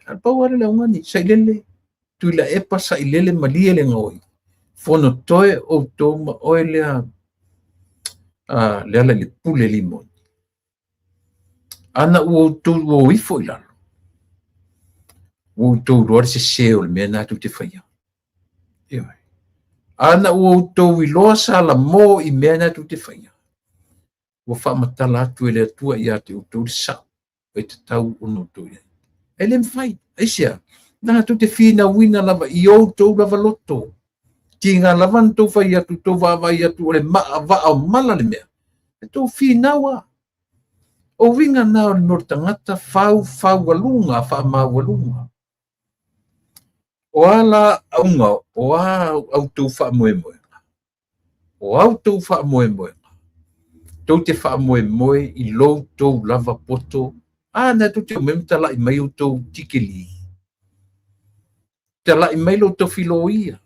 Alpau are lea ungani, sailele. Tu la epa sailele malia le ngoi. Fono toe o toma oe lea. Lea le pule limon. Ana ua tu ua ifo ilalo. o to ro se se o me na tu te faia ia ana o to i lo sala mo I me na tu te faia o fa matala tu ele tua ia te o to sa e te tau o no to ia ele fai aisia na tu te fina wina lava I o to lava loto tinga lavan to faia tu to va ia tu le ma va o mala le me to fina wa o winga na o no tangata fau walunga fa ma walunga o ala aunga o au tau wha moe moe. O au tau wha moe moe. Tau te wha moe moe I lou tau lava poto. Na tau te o memta la I mai o tau tikeli. Te la I mai lo tofi loia.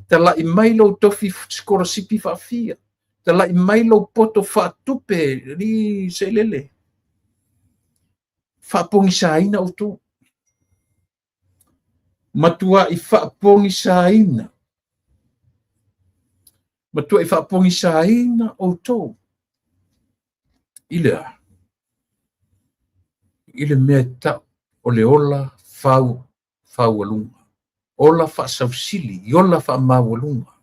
Te la I mai lo tofi skoro sipi whaafia. Te la I mai lo poto wha tupe li se lele. Wha pongi sa ina o tau. Matua I whaapongi sa ina. Matua I whaapongi sa ina o tō. Ile mea tau o le ola whau alunga. Ola whaasausili, I ola whaamau alunga.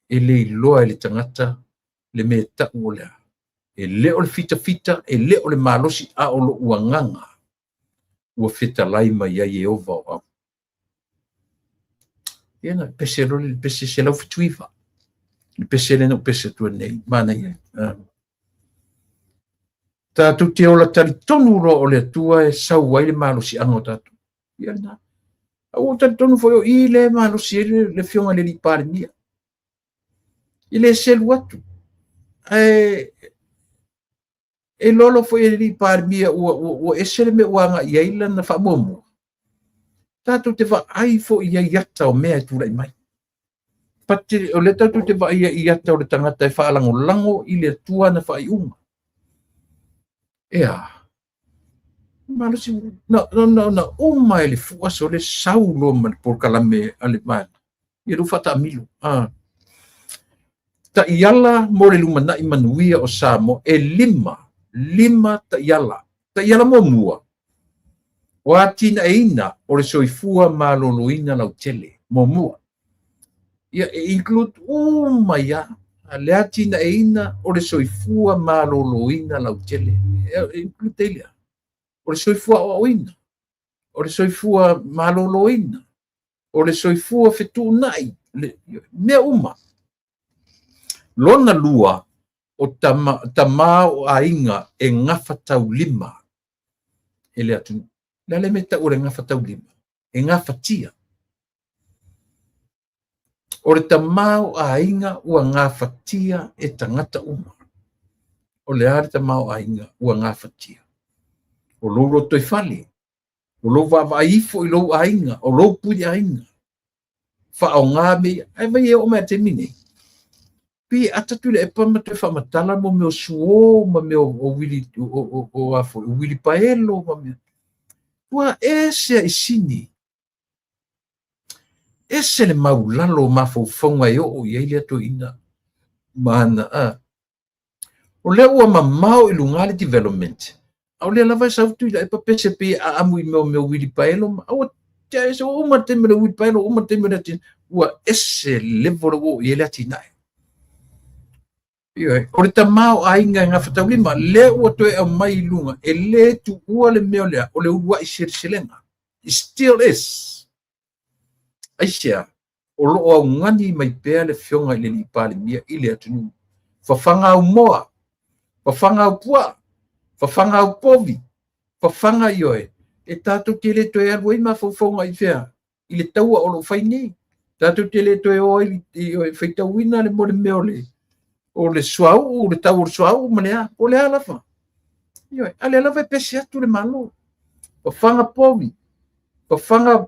E le iloa e le tangata, le mea tau o lea. E le o le fita, e le o le malosi a o lo uanganga. Ua feta laima ia e ova o au. Iena, pese roli, pese se lau fituiva. Pese le no pese tua nei, mana ia. Tātou te ola tali tonu ro o le tua e sau wai le malosi anga o tātou. Iena. O tali tonu foi o I le malosi le fionga le li pare mia. I le selu atu. E lolo foi le li pare mia o esele me uanga I aila na wha momo. Tātou te wa ai fo I iata o mea tu rai mai. Pati o le tātou te wa I iata o le tangata e wha lango I le tua na wha I unga. Ea. Malosi, no, uma ele fua so le saulo man por kalame ale man. Ia rufa ta milo. Ta iala mo le lumana I manuia o Samo e lima ta iala mo mua. O atina eina o le soifua maloloina lau tele mo mua. Ia include uma ia le atina eina o le soifua maloloina lau tele. Include elia. O le soifua o oina. O le soifua maloloina. O le soifua fetu nai. Mea uma. Lona lua o tamau a inga e ngafa tau lima. Ele atu. Lale meta ore ngafa tau lima. E ngafa tia. O le tamau a inga ua ngafa tia e tangata uma. O le are tamau a inga ua ngafa tia. O loro toi fale. O lo vaifo I lo ainga. O lo pui ainga. Fa o ngā me. Ai vai e o mea te mine. Pi atatu le e pama te whamatala mo meo suo, ma meo o wili paelo, ma meo. Ua ese I sini. Ese le maulalo ma faufonga e o I eile ato ina. Mana o le ua mamao I lungale development. Au le lava sautu I pa pese pe a amu I meo wili paelo, ma au tia ese o mateme le wili paelo, o mateme le atina. Ua ese level o I eile atinai. O le tamau a inga ngā whataulima, le ua toe au mai lunga, e le tu ua le meo lea, o le ua I selenga. It still is. Aisia, o loo au ngani mai pēa le whionga I le li pāle mia I le atunu. Whawhanga au moa, whawhanga au pua, whawhanga au povi, whawhanga I oe. E tātou te le toe alua I ma whawhonga I whea, I le taua o lo whainei. Tātou te le toe oe I whaitauina le mo le meo le. O le suau, o le tau o suau, manea, o le alafa. Ioi, ale alafa e pese atu le malo. Whawhanga povi. Whawhanga,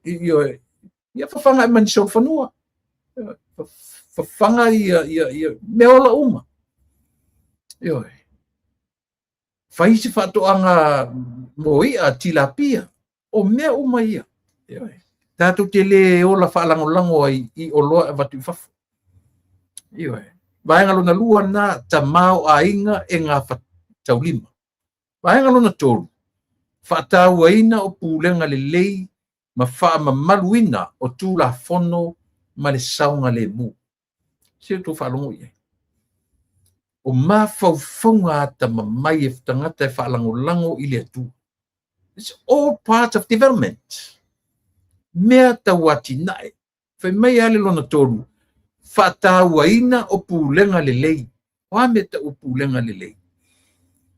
ioi, ia whawhanga I manisau whanua. Whawhanga ia meola uma. Ioi. Whaisi whatoanga mo ia tilapia. O mea uma ia. Ioi. Tātou te le ola whaalangolango I oloa e watu whafu. Ioi. Vaenga lona lua na tamau a inga e ngā whataulima. Vaenga lona tolu. Whaatauaina o pūlenga le lei, ma wha ma maluina o tūla fono ma le saunga le mu. Se tu whalongo ia. O ma whauwhaunga ata ma mai e tangata e whalango i le atu. It's all part of development. Mea tawati nae. Whai mai ale lona tolu. Whaatauaina o pūlenga le lei. O a mea tau pūlenga le lei.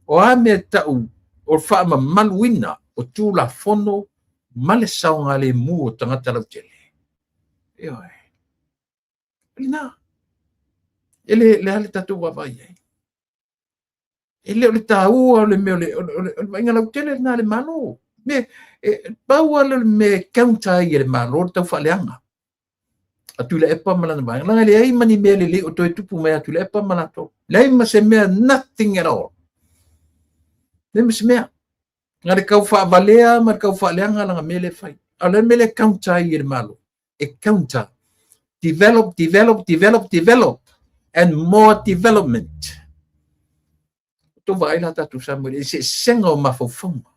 O a mea tau o wha ma maluina o tūla fono ma le saunga le mu o tangata lau tele. Eoi. Ina. Ele le hale tatu wawai ai. Ele o le tāua o le meo le inga lau tele na le malo. Me, baua le me kaunta i le malo, tau whaleanga. Atu le epa malana mai. Langa le ai mani mea le o toi tupu mea atu le epa malato. Le ai ma se mea nothing at all. Le ma se mea. Nga le kau whaavalea, ma le kau whaaleanga langa mele whai. A le mele kaunta i le malo. E kaunta. Develop, develop, develop, develop. And more development. Tō vai la tatu Samuel. E se senga o mawhauwhaunga.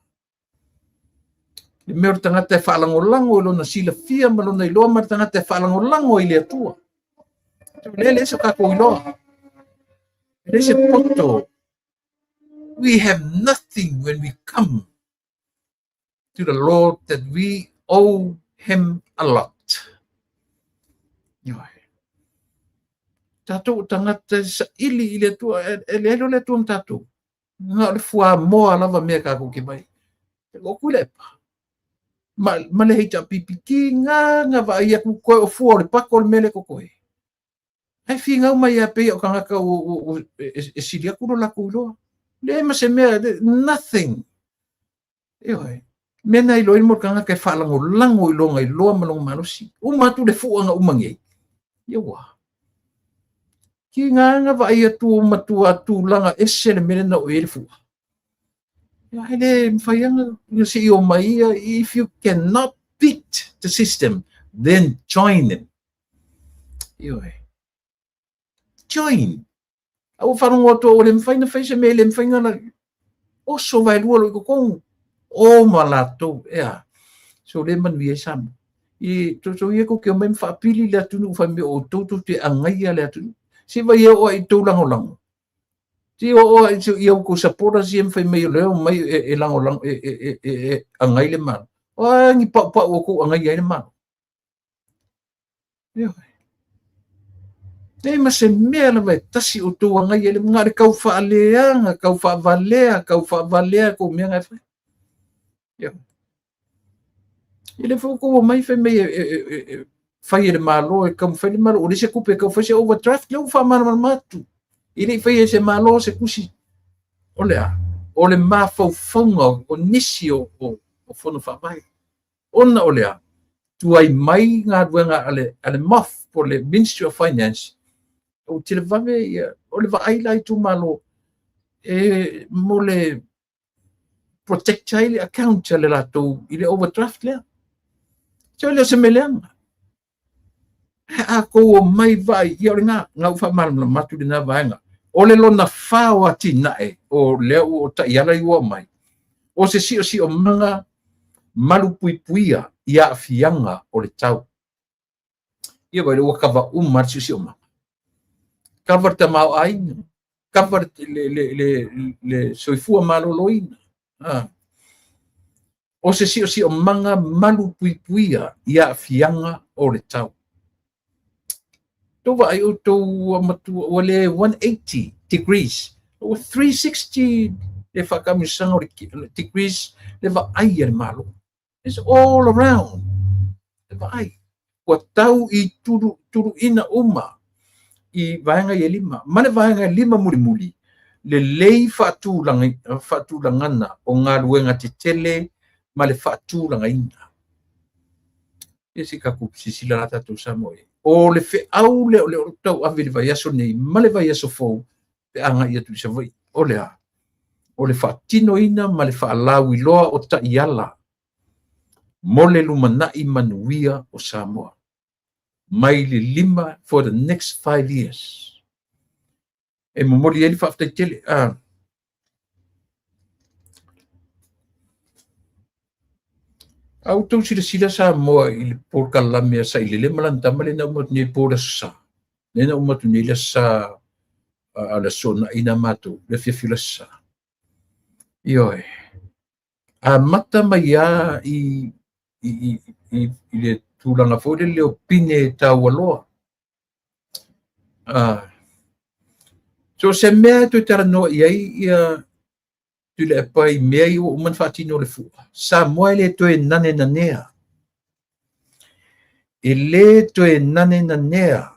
Le mea o tangata e whaalangolango ilo na sila fia malona iloa ma tangata e whaalangolango i le atua. Le se kako iloa. Le se poto. We have nothing when we come to the Lord that we owe him a lot. Tatou tangata sa ili le atua e le alo le atua tatou. Nga le fua moa lava mea kako ke mai. O kulepa. Ma le heita pipiki nga va ia ku ko o fu o le pako le mele ko koe. Ai fi nga mai a pe o kanga ka o silia ku la ku lo. Le ma se me nothing. Oi. Me nai lo mo kanga ka fa lango lango lo ngai lo ma lo manusi. O ma tu le fu nga umangi. Ia wa. Ki nga va ia tu ma tu langa ese le mele na o ele fu. If you cannot beat the system, then join them. Join. Au whanongo ato o le mwhaina whaisa me le mwhainga na o so vai lua lo i kokong. O malato, ea. So le manu e sama. I to ye ko ke o mai mwhaapili le atunu whaime o tautu te angaia le atunu. Si vai e o ai taulango lango. Si o ia ko sapora si em fai mai leo mai e lango lang angai le man. O ngi pa o ko angai le man. Yo. Nei ma se mea vai tasi o tu angai le ngare kau fa leanga, kau fa valea ko mea ngai fai. Yo. Ile fo ko mai fai mai fai le malo e kam fai le malo o le se kupe kau fai se overdraft le fa matu. Ini fai se malo se kusi. Ole ma faufunga o nisi o fono whapai. Ona olea. Tuai mai ngā ruenga ale moth po le Ministry of Finance. O te le vame ia. Ole va ailai tu malo. Mo le protect ile account le lato. Ile overdraft lea. So le se meleanga. Ako o mai vai. Ia ore ngā uwha maram la matu dina vaenga. O le lona whao ati nae o leo o ta iara i ua mai. O se si o mga malu puipuia i a fianga o le tau. Ia vai le ua kawa umar si o mga. Kawar te mau aina. Kawar le soifua maloloina. O se si o mga malu puipuia i a fianga o le tau. Tova ai o tau o le 180 degrees. O 360 le whakamisanga o le degrees le va ai al malo. It's all around. Le va ai. Kua tau i turu ina uma i vaenga i lima. Mane vaenga i lima muli. Le lei whaatūlangana o ngā ruenga te tele ma le whaatūlanga ina. Esi ka kupsisila rata tu Samoe. O le fe au le tau avili vai aso nei male vai aso fou pe anga ia tu se vai o le fatino ina male fa lau i loa o ta iala mole lumana i manuia o Samoa mai le lima for the next 5 years e momoli ele fa after tele Au tau sila sa moa i le porkalame sa i le malanta male na umat ni pora sa. Nena umat ni le sa ala sona ina matu le fia sa. Ioe. A mata mai a i le tūlanga fo le leo pine tau aloa. So se mea tu tara no iai ia tu le pai mea i o uman whaatino le fua. Sa moa le toe nane na nea. E le toe nane na nea.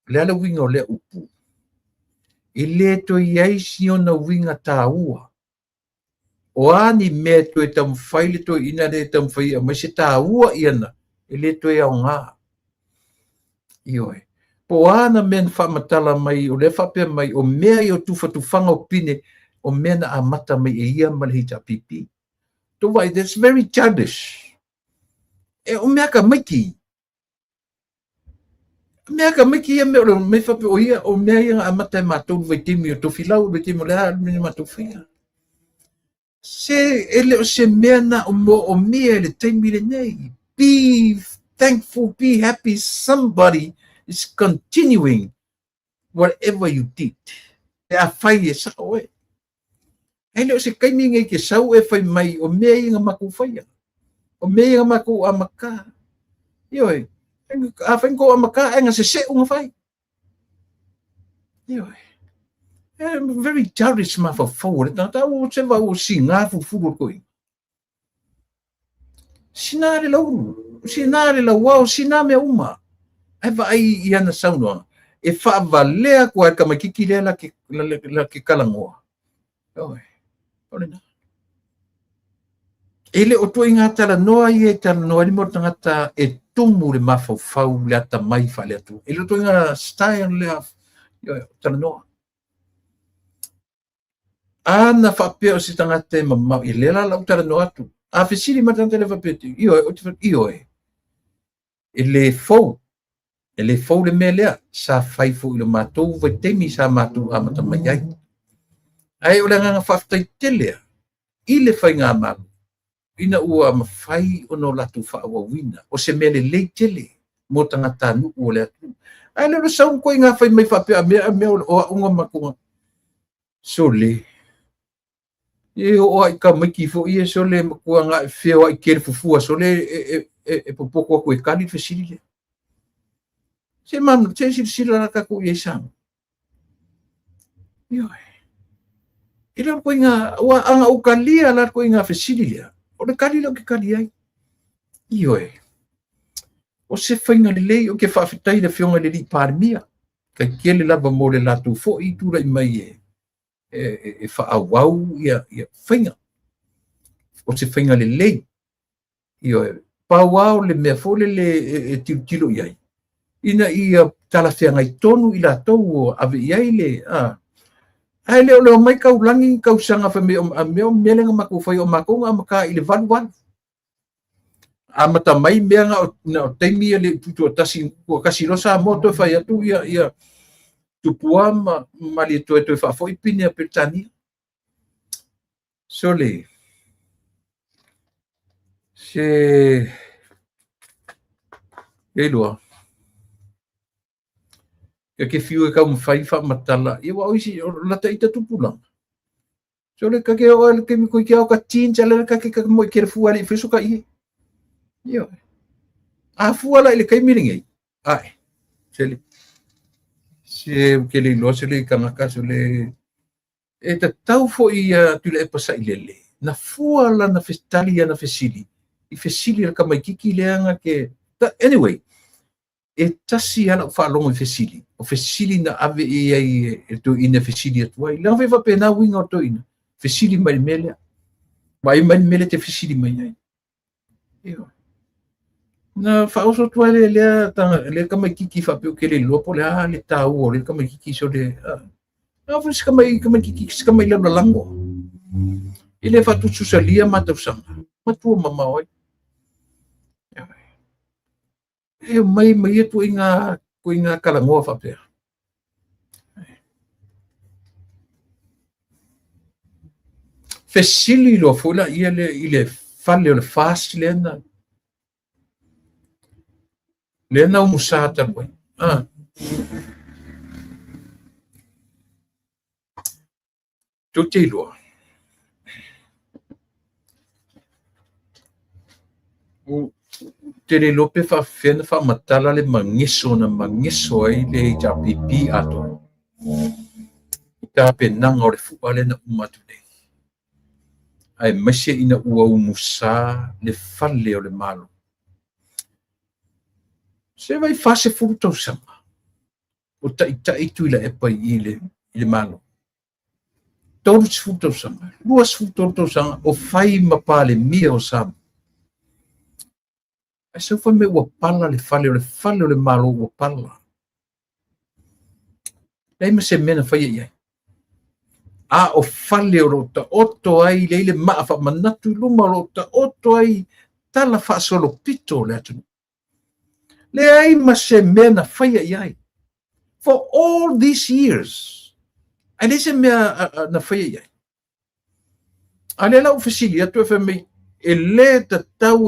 Le ala winga o le upu. E le toe iai sio na winga tā ua. O ani mea toe tam whai le toe ina le tam whai a maise tā ua iana. E le toe au ngā. Ioe. Po ana men whamatala mai o le whapea mai o mea i o tufanga o pine o mea na amata mai e ia malihita pipi. To vai, that's very childish. E o mea ka maiki. Mea ka maiki ia mea o me whapea o ia o mea ia amata e mātou vai timi o tofilau vai timi o lea mene mātou whia. Se ele o se mea na o mea le taimi le nei. Be thankful, be happy somebody is continuing whatever you did. E a whai e sa oe. Hei leo se kaimi ngai ke sau e whai mai o mea inga maku whaia. O mea inga maku a maka. Ioe. A whaingo a maka enga se se unga whai. Ioe. Very childish ma fa forward. Na ta o se va o si ngā fufuru koi. Sinare lau. Sinare lau wao. Siname uma. Ai va ai iana saunoa. E whaavalea kua ka makiki lea la ke kalangoa. Oi. Orena. Ele o tua inga tala noa i e tala noa ni mo tangata e tumu le mafau le ata mai fa le atu. Ele o tua inga style le tala noa. Ana whapea o si tangata e mamau i lela lau tala noa atu. A whisiri matanta le whapea tu. Ioe. Ele fau. Ele fau le mea lea. Sa whaifo i le mātou vai temi sa mātou amata mai ai. Ai o le nganga whaftai telea. I le whai ngā malu. Ina ua mawhai o no latu whaawawina. O se mele lei tele. Mo tangata nuku o le atu. Ai le sau koe ngā whai mai whapea mea o unga makunga. So le. E o ai ka maiki fo i e so le makua ngā whio ai kere fufua. So le e popoko koe kani whesiri le. Se manu, te sila raka ko i e sang. Ioe. Ila ko inga wa anga o kalia la ko inga fesilia. O le kali lo ke kali ai. Ioe. O se fainga le lei o ke whawhitai le whionga le li pārmia. Ka kele lava mo le latu fo i tura i mai e whaawau ia fainga. O se fainga le lei. Ioe. Pawao le mea fo le tilo iai. Ina ia talawhianga i tonu i la tau o ave iai le. Ai leo mai kau langi kau sanga fa meo melenga maku fai o makonga maka i le valu. Amata mai mea nga o teimi le tutu o tasi o kasirosa moto fai atu ia tupua ma li toe whafoi pine a Britania. So le se lua. Ke fiu e kau mwhai wha matala. Ia wa oisi o lata i tatu pulang. So le kake o le kemi koe kia o ka tinja le kake mo i kere fuala i whisuka i. Ia. A fuala i le kai miringai. Ai. Se ke le loa se le kangaka so le e ta tau fo i tule e pasa i lele. Na fuala na festali na fesili. I fesili le kamaikiki leanga ke. Anyway. E tasi ana whaalongo i fesili. O fesili na ave e ai e to ina fesili atuai. Lang whewa pena winga o to ina. Fesili mai mele. Mai mele te fesili mai ai. Eo. Na whaoso tuai le kamaikiki whapeo ke le lopo le tau o le kamaikiki so le. Afu kamaikiki skamai lana lango. I le whatu susalia matausanga. Matua mamawai. E mai e tu inga kalangoa whapea. Fesili lo fula i le fale o le fast lena le na musata boy tutilo tere lope fa fena fa matala le mangiso ai le ja pipi ato ta penanga o le fuale na umatu nei ai masia ina ua musa le fale o le malo se vai fase futo sama o ta itu ila e pai ile malo tolu futo sama luas futo sama o fai mapale mia o sama ai se foi me ua pala le fale o le malo ua pala lei ma se mena fai ai a o fale o ta oto ai le maa fa manatu luma o ta oto ai tala fa solo pito le atu le ai ma se mena fai ai for all these years ai le se mea na fai ai ale la ufisili atu e me e le ta tau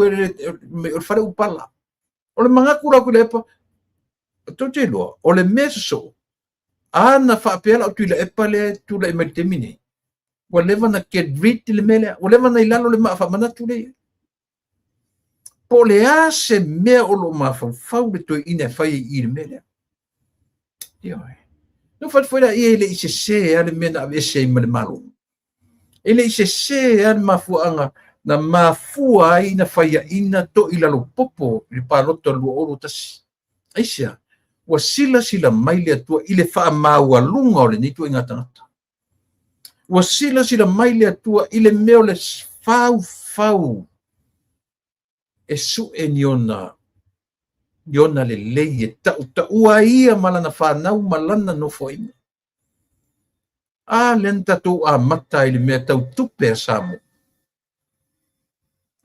me o fale upala o le manga kura kulepa to te loa o le meso ana fa pela o tula e pale tula e maltemine whatever na get rid le mele whatever na ilalo le ma fa manatu le po le a se me o lo ma fa le to ina fai I le mele yo no fa foi da ele se ale mena ave se me malo ele se an mafuanga na mafua ina fai ina to ilalo popo le paloto lu oro tasi aisia wa sila mai le atua I le wha maua lunga o le nitu inga tangata. Wa sila mai le atua I le meo le fau. E su e niona le lei e ta ua ia malana whanau malana no foina. A lenta tu a mata I le mea tau tupe a samu.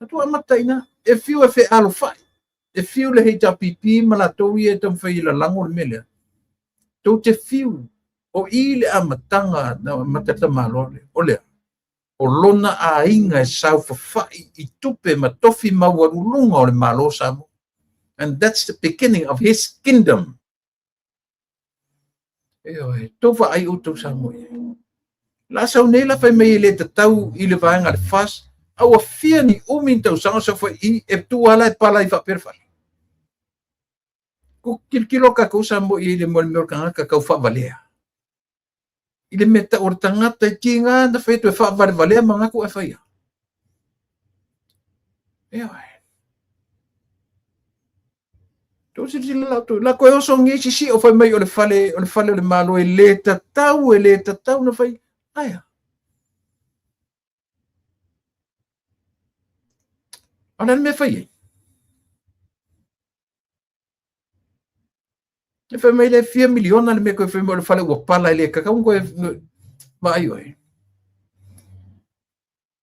Tu a mata ina, e fiu e fe alo fai. E fiu le hei tapipi malatou I e tam whai la lango le melea. Tau te fiu o I le amatanga na matata malole. O lea. O lona a inga e sau whawhai I tupe ma tofi mawarulunga o le malo samu. And that's the beginning of his kingdom. E tofa ai utou samu e. La sau nei la whai mai le tatau I le vaenga le fas. Au a fia ni umin tau sanga sa whai I e tu ala e pala I whaperwhai. Ko kilkilo ka ko sa mo I le mol ka kau fa valea I le meta o tangata kinga na fetu e fa valea manga ko e fa ia to si la ko o so ngi si o fa mai o le fale o le malo e le tatau na fai aya ana me fai e fa mai le 4 miliona le me ko fa mo le fale o pala le ka ko vai oi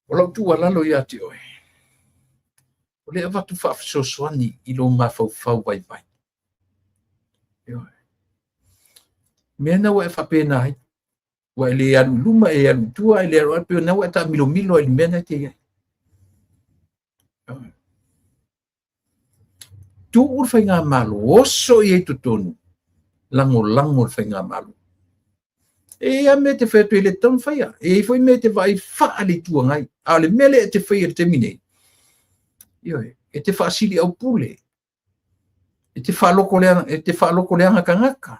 o lo tu ala lo ia ti oi o le ava tu fa so swani I lo ma fa vai mena wa fa pena ai wa le alu luma e alu tua le ro pe na wa ta milo I mena te tu ur fa nga malo oso I tu tonu lango fa nga malo e a me te fetu le ton fa ia e foi me te vai fa ali tu ngai a le mele te fa ia termine io e te fa sili au pule e te fa loko le ngaka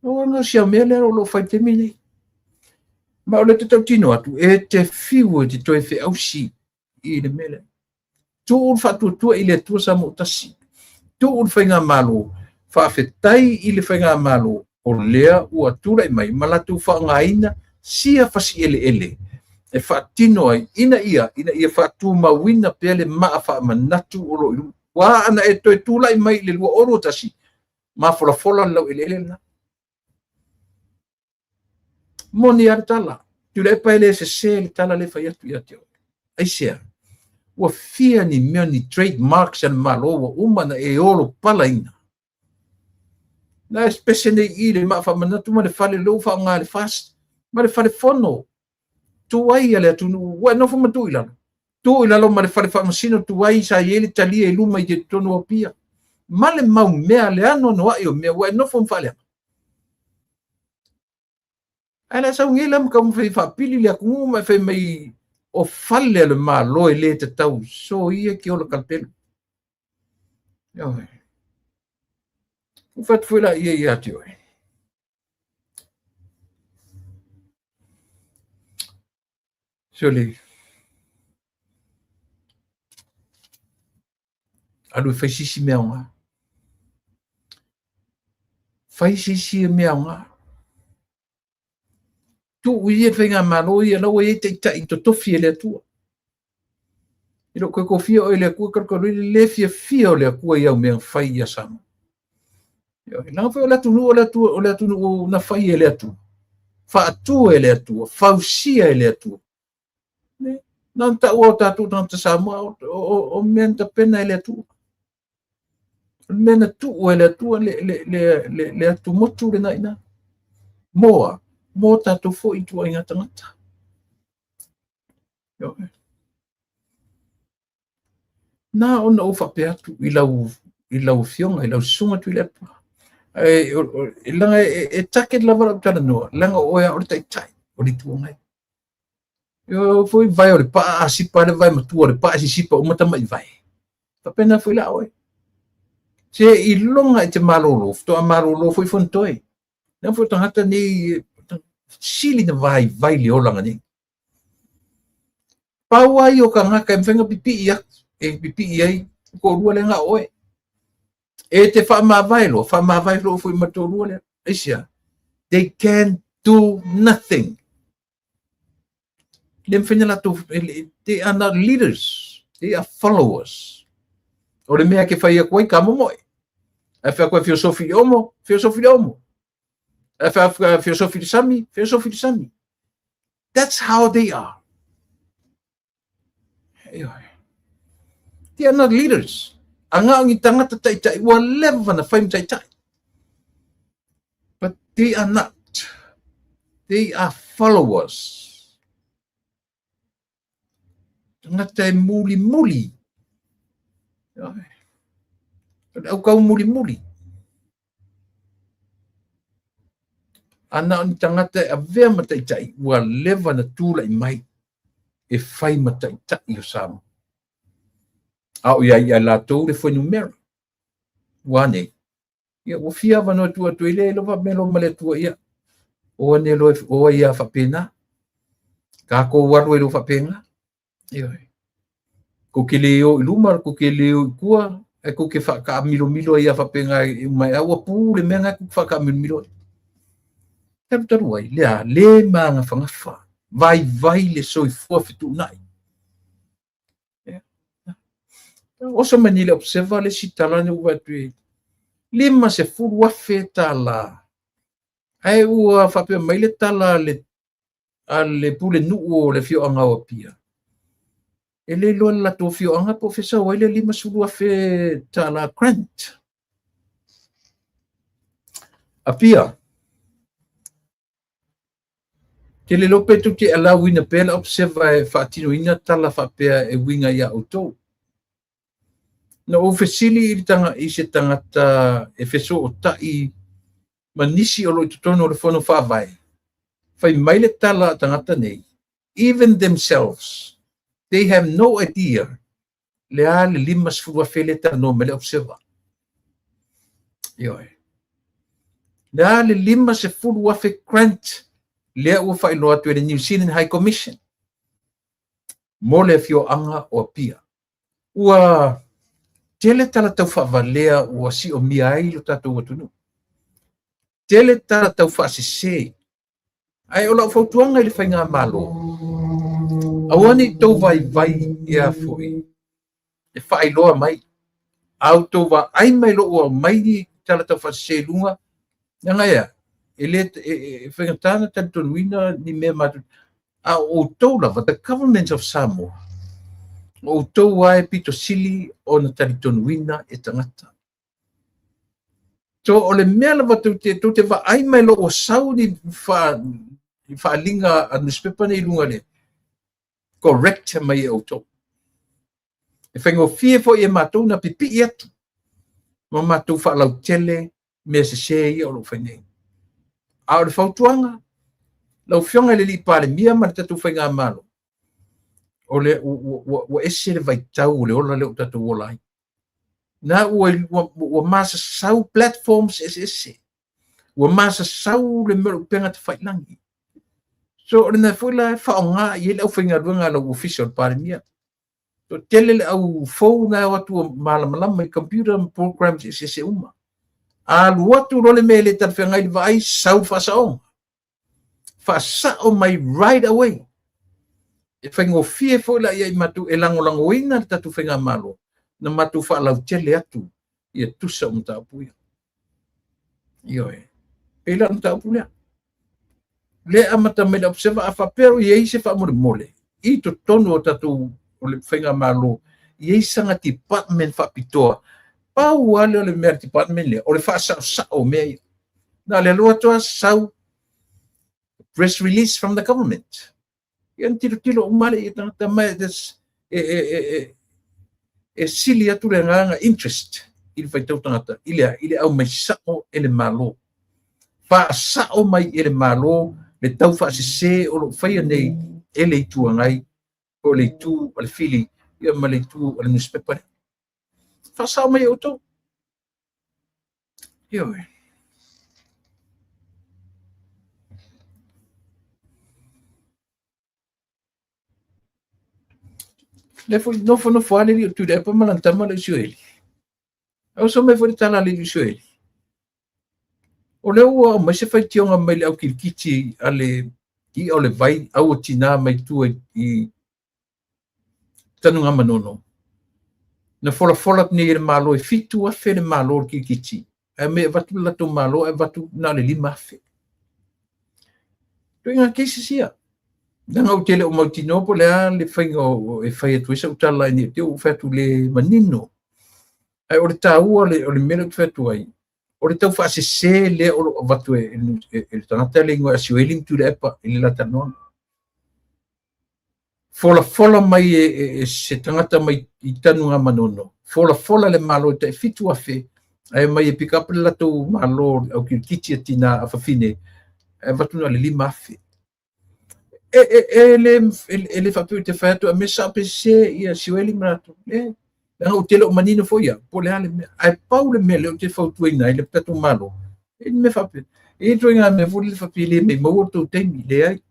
o no sia mele o lo fa termine ma o le te tino atu e te fiu te toi fe au si I le mele tu ur fa tu I le tu sa mo tasi tu ur fa nga malo fa fetai I le fa nga malo o lea ua tura mai malatu fa nga ina sia fa si ele e fa tino ai ina ia fa tu mawina pele ma fa manatu o lo wa ana e toi tu lai mai le lua oro tasi ma fola lo ele na moni artala tu le pa ele se le tala le fa ia tu ia tio ai sia wa fia ni mea ni trademarks and malo wa umana e olo palaina na especially I le ma fa manatu ma le fale lo fa nga le fast ma le fale fono tu ai ale tu wa no fa matu ila tu ila lo mare fale fa masino tu ai sa ele tali e luma i te tono pia male mau mea le ano no ai o mea wa no fon fale ala sa ngela mo kam fa pili le ku ma fe mai o fale le malo e le te tau so ia ki o le kalpelo yo o fat foi la ia tio Surely, alu fai sisi mea nga. Fai sisi mea nga. Tu uia fai ngā malo ia lau e te ita i to tofi e lea tua. Ilo koe ko fia o e lea kua karkaru le fia o lea kua iau mea fai ia sama. Langa fai o lea tunu o lea tunu na fai e lea tua. Fa atua e lea tua. Fausia e lea tua. Nan ta ua tatu nan ta sama o menta pena e lea tua. Mena tu e lea tua le atu motu le naina. Moa. Mo tatu fo i tua inga tangata. Na ona o whape atu i lau fionga, i lau sunga tu i lepa. I langa e take lava tana noa, langa oea o le tai, o le tuongai. Foi vai o le pa asipa le vai matua, le pa asisipa o matama i vai. Papena foi la oe. Se i longa i te malolo, to a malolo foi fontoi. Na foi tangata ni sili na vai le olanga ni. Paua i o ka ngaka e mwhenga pipi ia, e pipi ia ko rua le nga oe. E te whamawai lo foi matorua le. Eisia, they can do nothing. Le mwhenga la to, they are not leaders, they are followers. O le mea ke whai a koe ka momoe. E whai koe filosofi le omo. E whai filosofi le sami. That's how they are. They are not leaders. Anga ang itangata tai wa leva na whai tai. But they are not. They are followers. Tangata muli. Au kau muli. Ana ang tangata a vea matai wa leva na tula i mai. E whai matai o sama. Au ia la tau le foi numero. Wane. Ia o fia vano tua ile lo va melo male tua ia. O ne lo o ia fa pena. Ka ko waru lo fa pena. Ia. Ko ke leo iluma ko ke leo kua e ko ke fa ka milo ia fa pena mai au pu le menga ku fa ka milo. Taru ai le manga fangafa. Vai le soi fua fitu nai. Oso manile observa le sitala ne ua tue. Lima se furu wafe tala. Ai ua whape mai le tala le pule nuu le fio anga o pia. E le loa la to fio anga profesa wai le lima suru wafe tala grant. A pia. Ke le lope tu te ala wina pela observa e whaatino ina tala whapea e winga ia autou. Na o fesili i se tangata e feso o tai manisi o lo i tutono le fono whawai. Whai maile tala tangata nei. Even themselves, they have no idea le lima sfua fele tano mele observa. Ioi. Le lima se fulu fe grant lea ua whailoa tu e New Zealand High Commission. Mole fio anga o pia. Ua tele tala tau whavalea ua si o mia ai lo tatou atunu. Tele tala tau whaasese. Ai o lau whautuanga i le whainga malo. Awani tau vai ia foi. E whailoa mai. Au tau wa ai mai lo ua mai ni tala tau whaasese lunga. Nga ia. Ele whengatana tantonuina ni mea matu. A o tau lava, the government of Samoa. O tau wae pito sili o na tantonuina e tangata. So o le mea lava tau te wa ai mai lo o sau ni whaalinga a newspaper nei lunga le. Correct mai e o tau. E whaingofie fo i e mātou na pipi atu. Ma mātou whaalau tele, mea se ia o lo whainei. A o le whautuanga, lau whionga le li pāle mia ma le tatu whainga malo. O le ua ese le vaitau o le ola le o tatu olai. Na ua masa sau platforms ese. Ua masa sau le mero penga te whailangi. So o le na fuila whaonga i ele au whainga ruanga lau official pāle mia. So tele le au fau na watu malamalama i computer programs ese uma. A luatu role me le tan whengai le vai sau whasaonga. Whasao mai right away. E whaingo fie fuila ia i matu e lango ina le tatu whainga malo. Na matu whaalau tele atu i tusa taupuia. Io e. Pela taupuia. Le amata me le observa a whapero i eise whamole. I to tonu o tatu o le whainga malo. I eisanga department whapitoa. Pau ale o le mea department le. O le whaasao mea. Na le loa toa sau press release from the government. Ian tilo umale i tangata mai e sili atu le nganga interest i le whaitau tangata. Ile au mai sao ele malo. Whaasao mai ele malo le tau whaasese o lo whaia nei ele i tuangai o le tu o le fili ia ma le tu o le newspaper. Whaasao mai o tau. Io e. Le foi no fale li tu de pa malantama le sueli. Au so me foi tala le sueli. O le ua mai se fai tionga mai le au kilkiti ale i o le vai au tina mai tu i tanunga manono. Na fola ni le malo e fitu a fe le malo kilkiti. E me vatu lato malo e vatu na le lima fe. Tu inga kesi sia. Nanga o tele o mautino po lea le whainga e whai atu isa utala ni te o whatu le manino. Ai o le tāua o le mele tu whatu ai. O le tau whaasese le o watu e le tangata le ingo asiweli mtu le epa i le lata noa. Fola mai e se tangata mai i tanunga manono. Fola le malo te fitu a fe. Ai mai e pick up le lato malo au kilkiti atina a whawhine. Ai watu na le lima fe. Ele fapu te fato a mesa pese ia siweli marato le o tele o manino foia po le ale ai paule me le te fautu ina ile tatu malo e me fapu e troinga me fu le fapu le me mo to temi le ai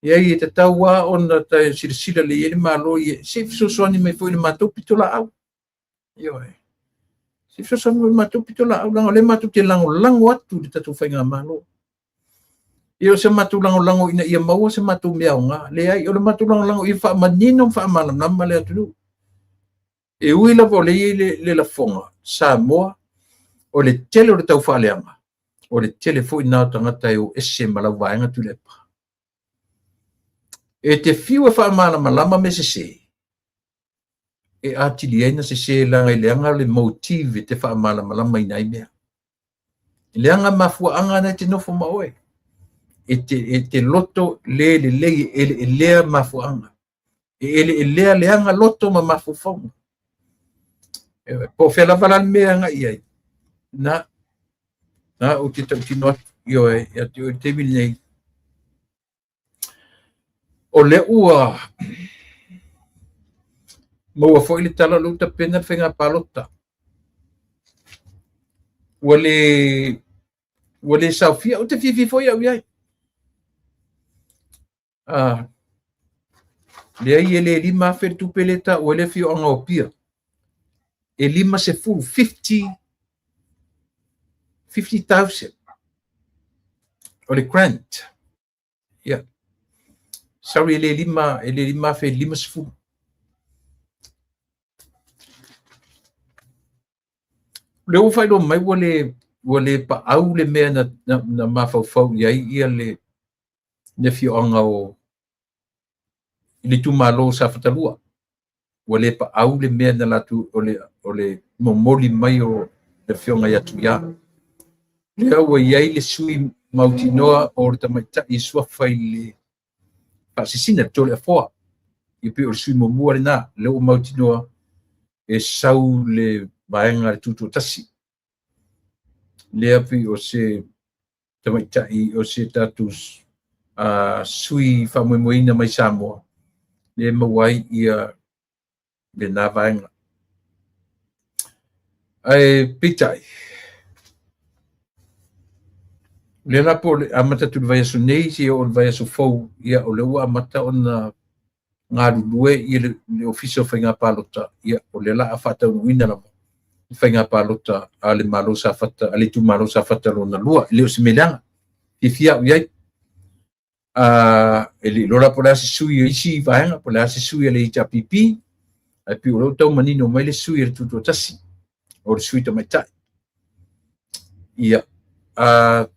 e ai te taua ona ta sirsila le ile malo e se so soni me foi le mato pitola au io e se so soni me mato pitola au le mato te lango atu de tatu fainga malo. Io se matu lango ina ia maua se matu meaonga. Le ai, o le matu lango i wha manino wha malam nama le atu. E ui la vo le la fonga. Samoa, o le tele o le tau whaaleanga. O le tele fo i nao tangata e o ese malau vaenga tu lepa. E te fiu e wha malama me se. E atili aina se langa i leanga le motive te wha malama i nai mea. Leanga mafua anga na te nofo maoe. E te loto le lea mafuanga. E lea leanga loto ma mafufonga. Po fela valan mea nga iai. Na o te tino io e te mili nei. O le ua maua fo ili tala luta pena whenga palota. Wale saufia o te fifi fo iau iai. Le ai ele lima fer tu peleta o ele fio anga opia. E lima se full 50,000. O le grant. Yeah. Sorry ele lima fer lima se full. Le o fai lo mai wale pa au le mea na mafau iai ia le ne fio anga o ili tu malo sa fatalua. Wale pa au le mea na latu o le momoli mai o le fio ngai atu ia. Le au iai le sui mautinoa o le tamaita i sua fai le pasisina tole a foa. i pe o sui mo mua na le o mautinoa e sau le vaenga le tutu tasi le api o se tamaitai o se tatus sui whamoimoina mai Samoa le mawai ia le nā vaenga ai pitai le lapo le amata tu vai aso nei si o vai aso fou ia o le ua amata ona ngā rulue ia le ofisa o whainga pālota ia o le la a whata unuina lama whainga pālota a le malo sa whata a le tu malo sa whata rona lua le o se meleanga fia o iai e le lora po le ase sui o isi vaenga po le ase sui le ita pipi ai pi o lo tau manino mai le sui le tutu tasi o le sui tamaitai ia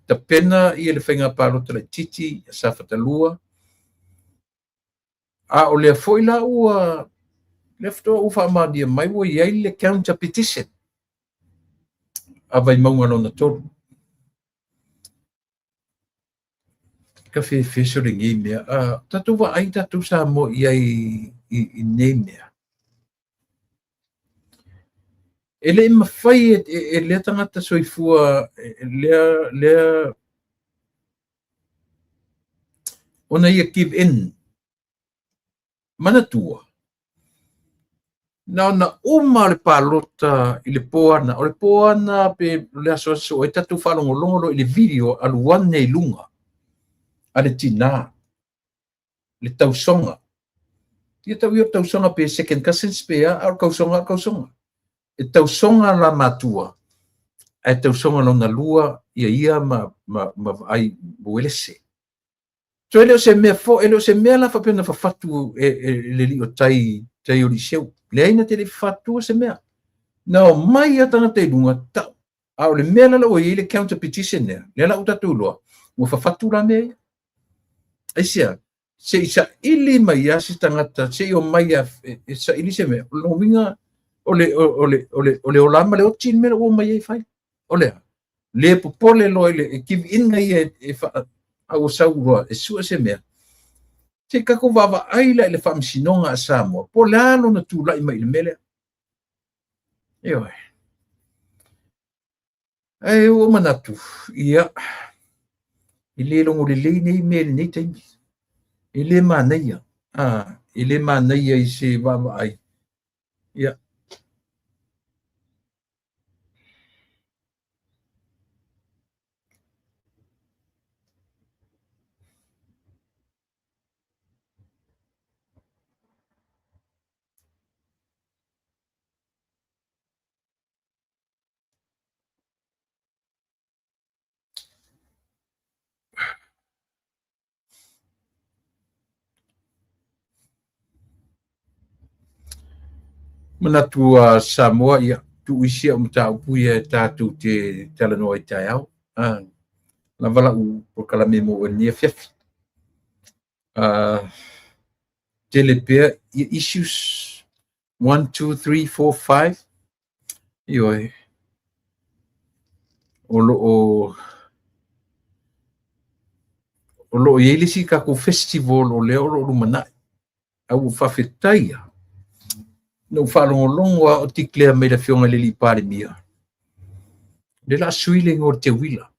ta pena ia le whainga pālota le titi sa whata lua o le foi la ua le fto u fa ma dia mai wo iai le counter petition a vai maunga lona tolu ka fe so le ngi mea tatu wa ai tatu sa mo iai i nei mea ele ma fai e le tangata soifua le ona ia give in manatua na uma le pālota i le poana o le poana pe le aso e tatu whalongolongo i le video alu wane i lunga a le tina le tausonga ia tau ia tausonga pe second cousins pe a kausonga e tausonga la matua e tausonga lona lua ia ma ai buelese so ele o se mea la whapena whawhatu le li o tai o li seu le aina te le whatu o se mea no mai atanga te lunga tau au le mea la o le counter petition nea le la utatu loa ua whawhatu la mea aisia se isa ili mai a se tangata se o mai a sa ili se mea lo winga ole o lama le o tin mea o mai e whai ole le popole lo le give in ngai e au sau roa e sua se mea se kako vava aila le whamsinonga a Samoa po le alo na tūlai mai le mele e o manatu ia i le longo le lei nei mele nei taimi i le manaia i le manaia i se vava ai ia manatu a Samoa ia tu isia o mta upuia tatu te talanoa i tai au la vala u por kala memo o nia fiafi telepea issues 1 2 3 4 5 ioi o lo i elisi ka ko festival o leo lo mana au fafetaia no whalongolongo o tiklea mai la fionga le li pare mia le la sui le ngor te wila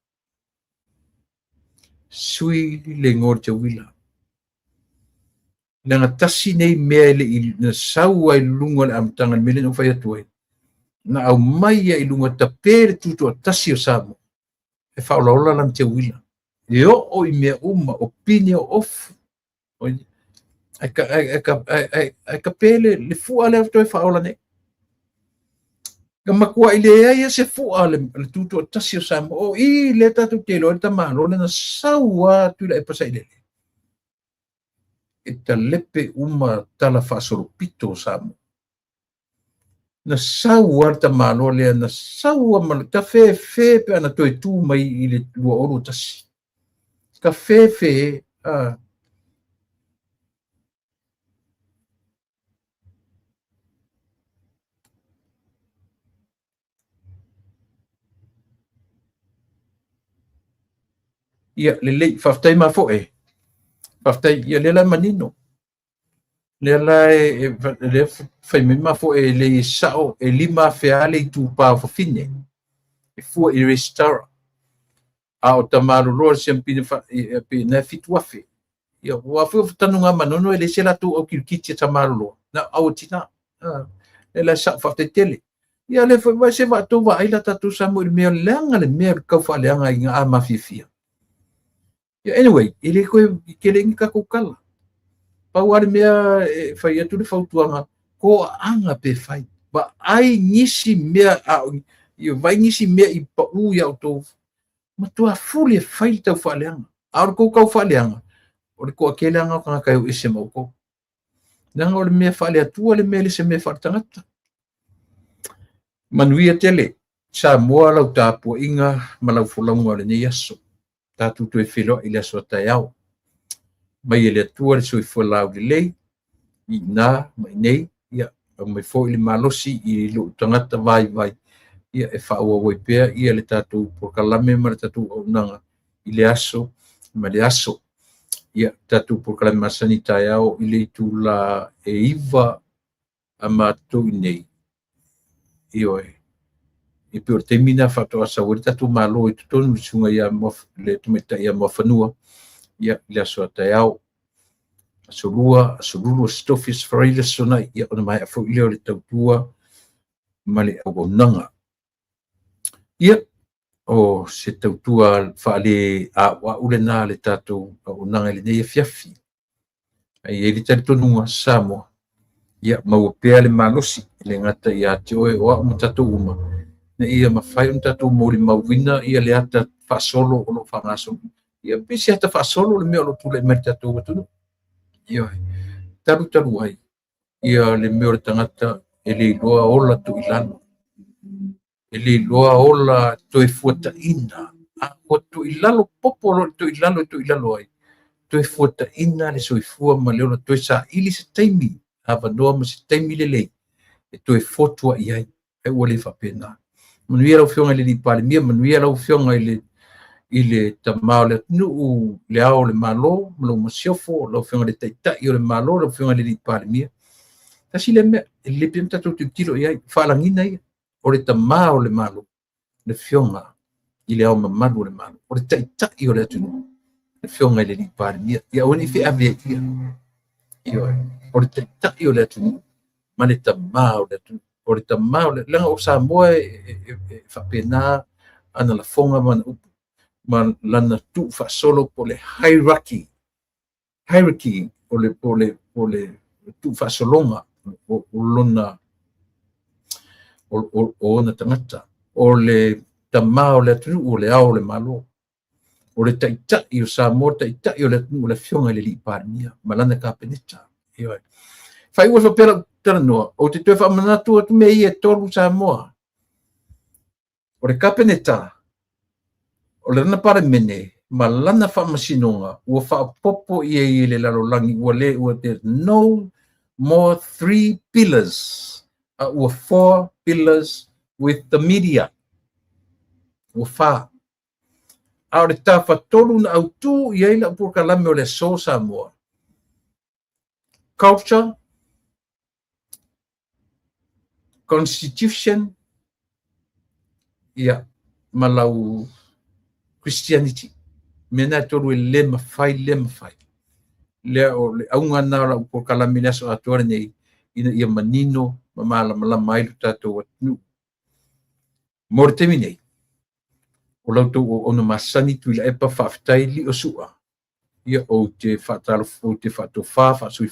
nanga tasi nei mea le na sau ai lunga le amtanga le mele no whai atuai na au mai ai lunga ta pere tutu a tasi o Samoa e whaolaola lam te wila e o i mea uma o pine o ofu ai ka pele le fua le afto e whaola ne ka makua i le aia se fua le tutu a tasi o Samoa o i le tatu te lo le tamalo le na sau a tuila e pasai lele e ta lepe uma tala whaasoropito o Samoa na sau ar tamalo le na sau a mal ka fe pe ana toi tu mai i le lua oro tasi ka fe ia le lei whaftai ma fo e whaftai ia le la manino le la le fai me ma fo e le sao e lima fea le tu pa fo fine e fu e restore a o tamaru lo sempre pe na fitu afe ia wa fu tanu nga manono ele sela tu o kirkiti tamaru lo na au tina ela sa fa te tele ia le fa se va tu va ila tatu sa mo me langa le me ka fa le nga inga ama fifia ia anyway ele ko ke le ka ko kala pa wa me fa ia tu le fa tuanga ko anga pe fai ba ai nisi me a ia vai nisi me I pa u ia to ma tu a fuli fai tau fa le anga a ko ka fa le anga o le ko akele anga ka kai ese mo ko nanga o le me fa le tua le me le se me fa tangata manuia tele sa moa lau tapu inga malau fulonga le ni yaso tatu tu e filo ile so taiao mai ele tua le sui folau le lei ina mai nei ia mai fo ile malosi I lu tangata vai ia e fa o we pe ia le tatu por kalame mar tatu o nanga ile aso ma le aso ia tatu por kalame masani taiao ile tu la e iva ama tu nei io I pe o termina fato asa o tatu malo I tonu sunga ia mo le tumeta ia mo fanua ia le aso taiao asolulu stofis fraile sona ia ona mai afo ile le tautua male o nanga ia o se tautua fa le a wa ulena le tatu o nanga le nei fiafi ai ele tonu samo ia mau pe le malosi le ngata ia te o o tatu uma na ia mafai un tatu mo le mauina ia le ata fa solo o no fa ngaso ia pisi ata fa solo le me o tu le mer tatu o tu ia taru ai ia le me o tangata ele loa ola tu ilano ele loa ola to e fuata ina a o tu ilalo popolo tu ilalo ai to e fuata ina le so e fua ma le ola to sa ili se taimi ava noa ma se taimi le e to e fotua ia e o le fa pena manuia lau fionga le pale mia manuia lau fionga ile tamao le nu le ao le malo lo masiofo lau fionga le taita I le malo lau fionga le pale mia tasi le me le penta to tilo ia fa langina ia o le tamao le malo le fionga ile ao mamadu le malo o le taita I le tunu le fionga le pale mia ia oni fe ave ia o le taita I le tunu ma le tamao le tunu o le tamao le langa o Samoa fa pena ana la fonga man lana tu fa solo po le hierarchy o le tu fa solonga o lona o na tangata o le tamao le tu o le ao le malo o le taita I o Samoa taita I o le fionga le lipania malana ka peneta ia fai ua fa pera tano o te fa manatu atu me ia tolu Samoa o le kapeneta o le na para mene malana fa masinonga ua fa popo ia le lalolangi ua le ua there's no more 3 pillars or 4 pillars with the media ua fa a o le tafa tolu na autu ia ila por kalame o le so Samoa culture constitution ia malau Christianity mena tolu le mafai le o le aunga na la por kalamina so atore nei ina ia manino mala mai tato nu mortemine o lauto o no masani tu la epa faftai li o sua ia o te fatalo o te fato fa sui